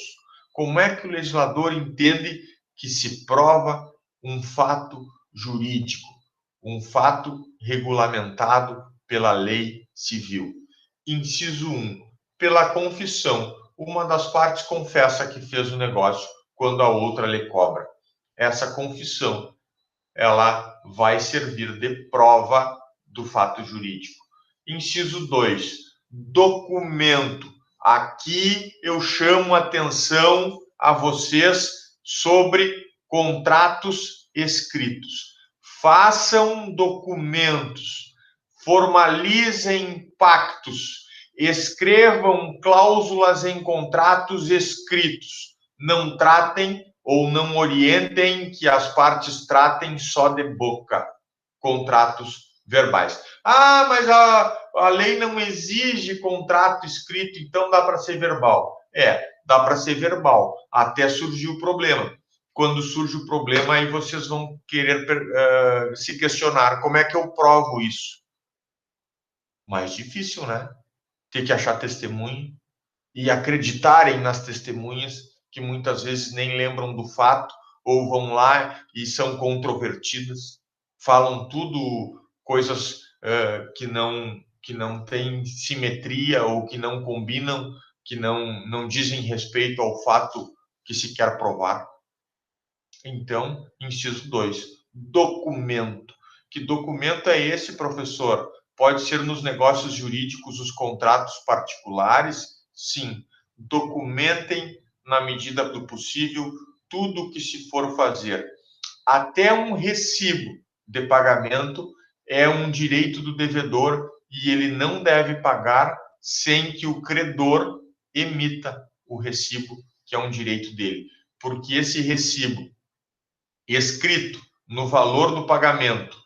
Como é que o legislador entende que se prova um fato jurídico, um fato regulamentado pela lei civil? Inciso 1. Pela confissão. Uma das partes confessa que fez o negócio quando a outra lhe cobra. Essa confissão, ela vai servir de prova do fato jurídico. Inciso 2. Documento. Aqui eu chamo atenção a vocês sobre contratos escritos. Façam documentos, formalizem pactos, escrevam cláusulas em contratos escritos. Não tratem ou não orientem que as partes tratem só de boca, contratos verbais. Ah, mas a lei não exige contrato escrito, então dá para ser verbal. Dá para ser verbal, até surgiu o problema. quando surge o problema, aí vocês vão querer se questionar, como é que eu provo isso? Mais difícil, né? Ter que achar testemunho e acreditarem nas testemunhas, que muitas vezes nem lembram do fato, ou vão lá e são controvertidas, falam tudo coisas que não têm simetria ou que não combinam, que não dizem respeito ao fato que se quer provar. Então, inciso 2, documento. Que documento é esse, professor? Pode ser nos negócios jurídicos, os contratos particulares? Sim. Documentem, na medida do possível, tudo o que se for fazer. Até um recibo de pagamento é um direito do devedor e ele não deve pagar sem que o credor emita o recibo, que é um direito dele. Porque esse recibo escrito no valor do pagamento,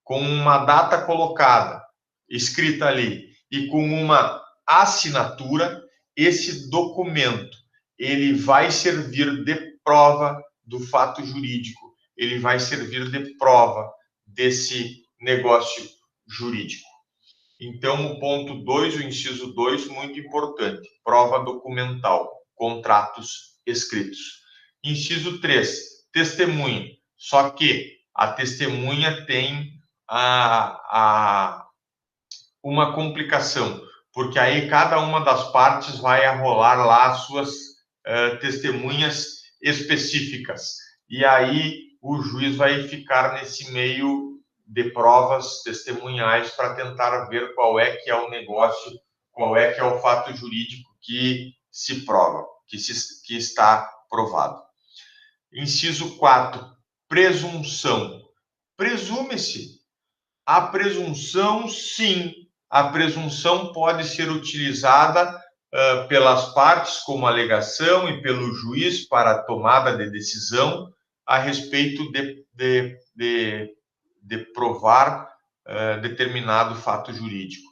com uma data colocada, escrita ali, e com uma assinatura, esse documento, ele vai servir de prova do fato jurídico, ele vai servir de prova desse negócio jurídico. Então, o ponto 2, o inciso 2, muito importante, prova documental, contratos escritos. Inciso 3, testemunha. Só que a testemunha tem uma complicação, porque aí cada uma das partes vai arrolar lá as suas testemunhas específicas. E aí o juiz vai ficar nesse meio de provas testemunhais para tentar ver qual é que é o negócio, qual é que é o fato jurídico que se prova, que está provado. Inciso 4, presunção. Presume-se. A presunção, sim, a presunção pode ser utilizada pelas partes como alegação e pelo juiz para a tomada de decisão a respeito de provar determinado fato jurídico.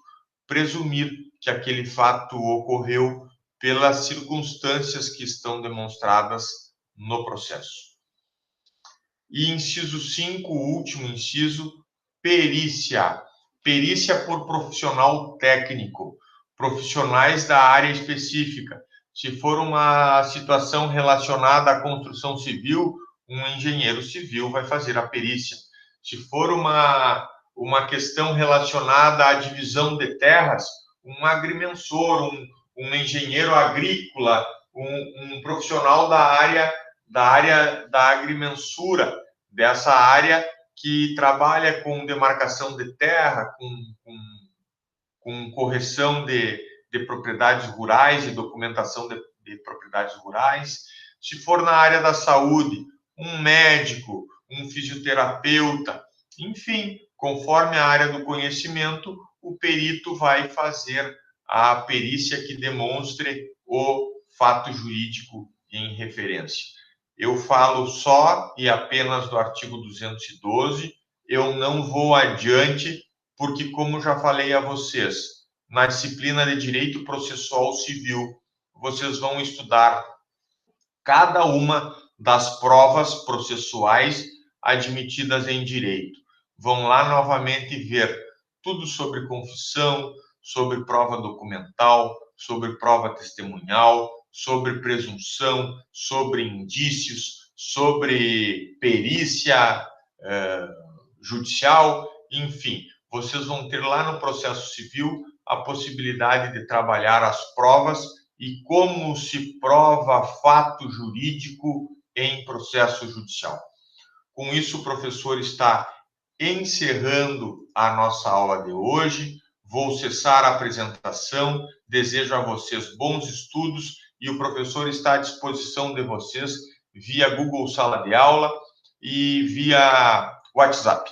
Presumir que aquele fato ocorreu pelas circunstâncias que estão demonstradas no processo. E inciso 5, o último inciso, perícia. Perícia por profissional técnico, profissionais da área específica. Se for uma situação relacionada à construção civil, um engenheiro civil vai fazer a perícia. Se for uma questão relacionada à divisão de terras, um agrimensor, um engenheiro agrícola, um profissional da área da agrimensura, dessa área que trabalha com demarcação de terra, com correção de propriedades rurais e documentação de propriedades rurais. Se for na área da saúde, um médico, um fisioterapeuta, enfim, conforme a área do conhecimento, o perito vai fazer a perícia que demonstre o fato jurídico em referência. Eu falo só e apenas do artigo 212, eu não vou adiante, porque, como já falei a vocês, na disciplina de Direito Processual Civil, vocês vão estudar cada uma das provas processuais admitidas em direito. Vão lá novamente ver tudo sobre confissão, sobre prova documental, sobre prova testemunhal, sobre presunção, sobre indícios, sobre perícia judicial, enfim. Vocês vão ter lá no processo civil a possibilidade de trabalhar as provas e como se prova fato jurídico em processo judicial. Com isso, o professor está encerrando a nossa aula de hoje. Vou cessar a apresentação. Desejo a vocês bons estudos e o professor está à disposição de vocês via Google Sala de Aula e via WhatsApp.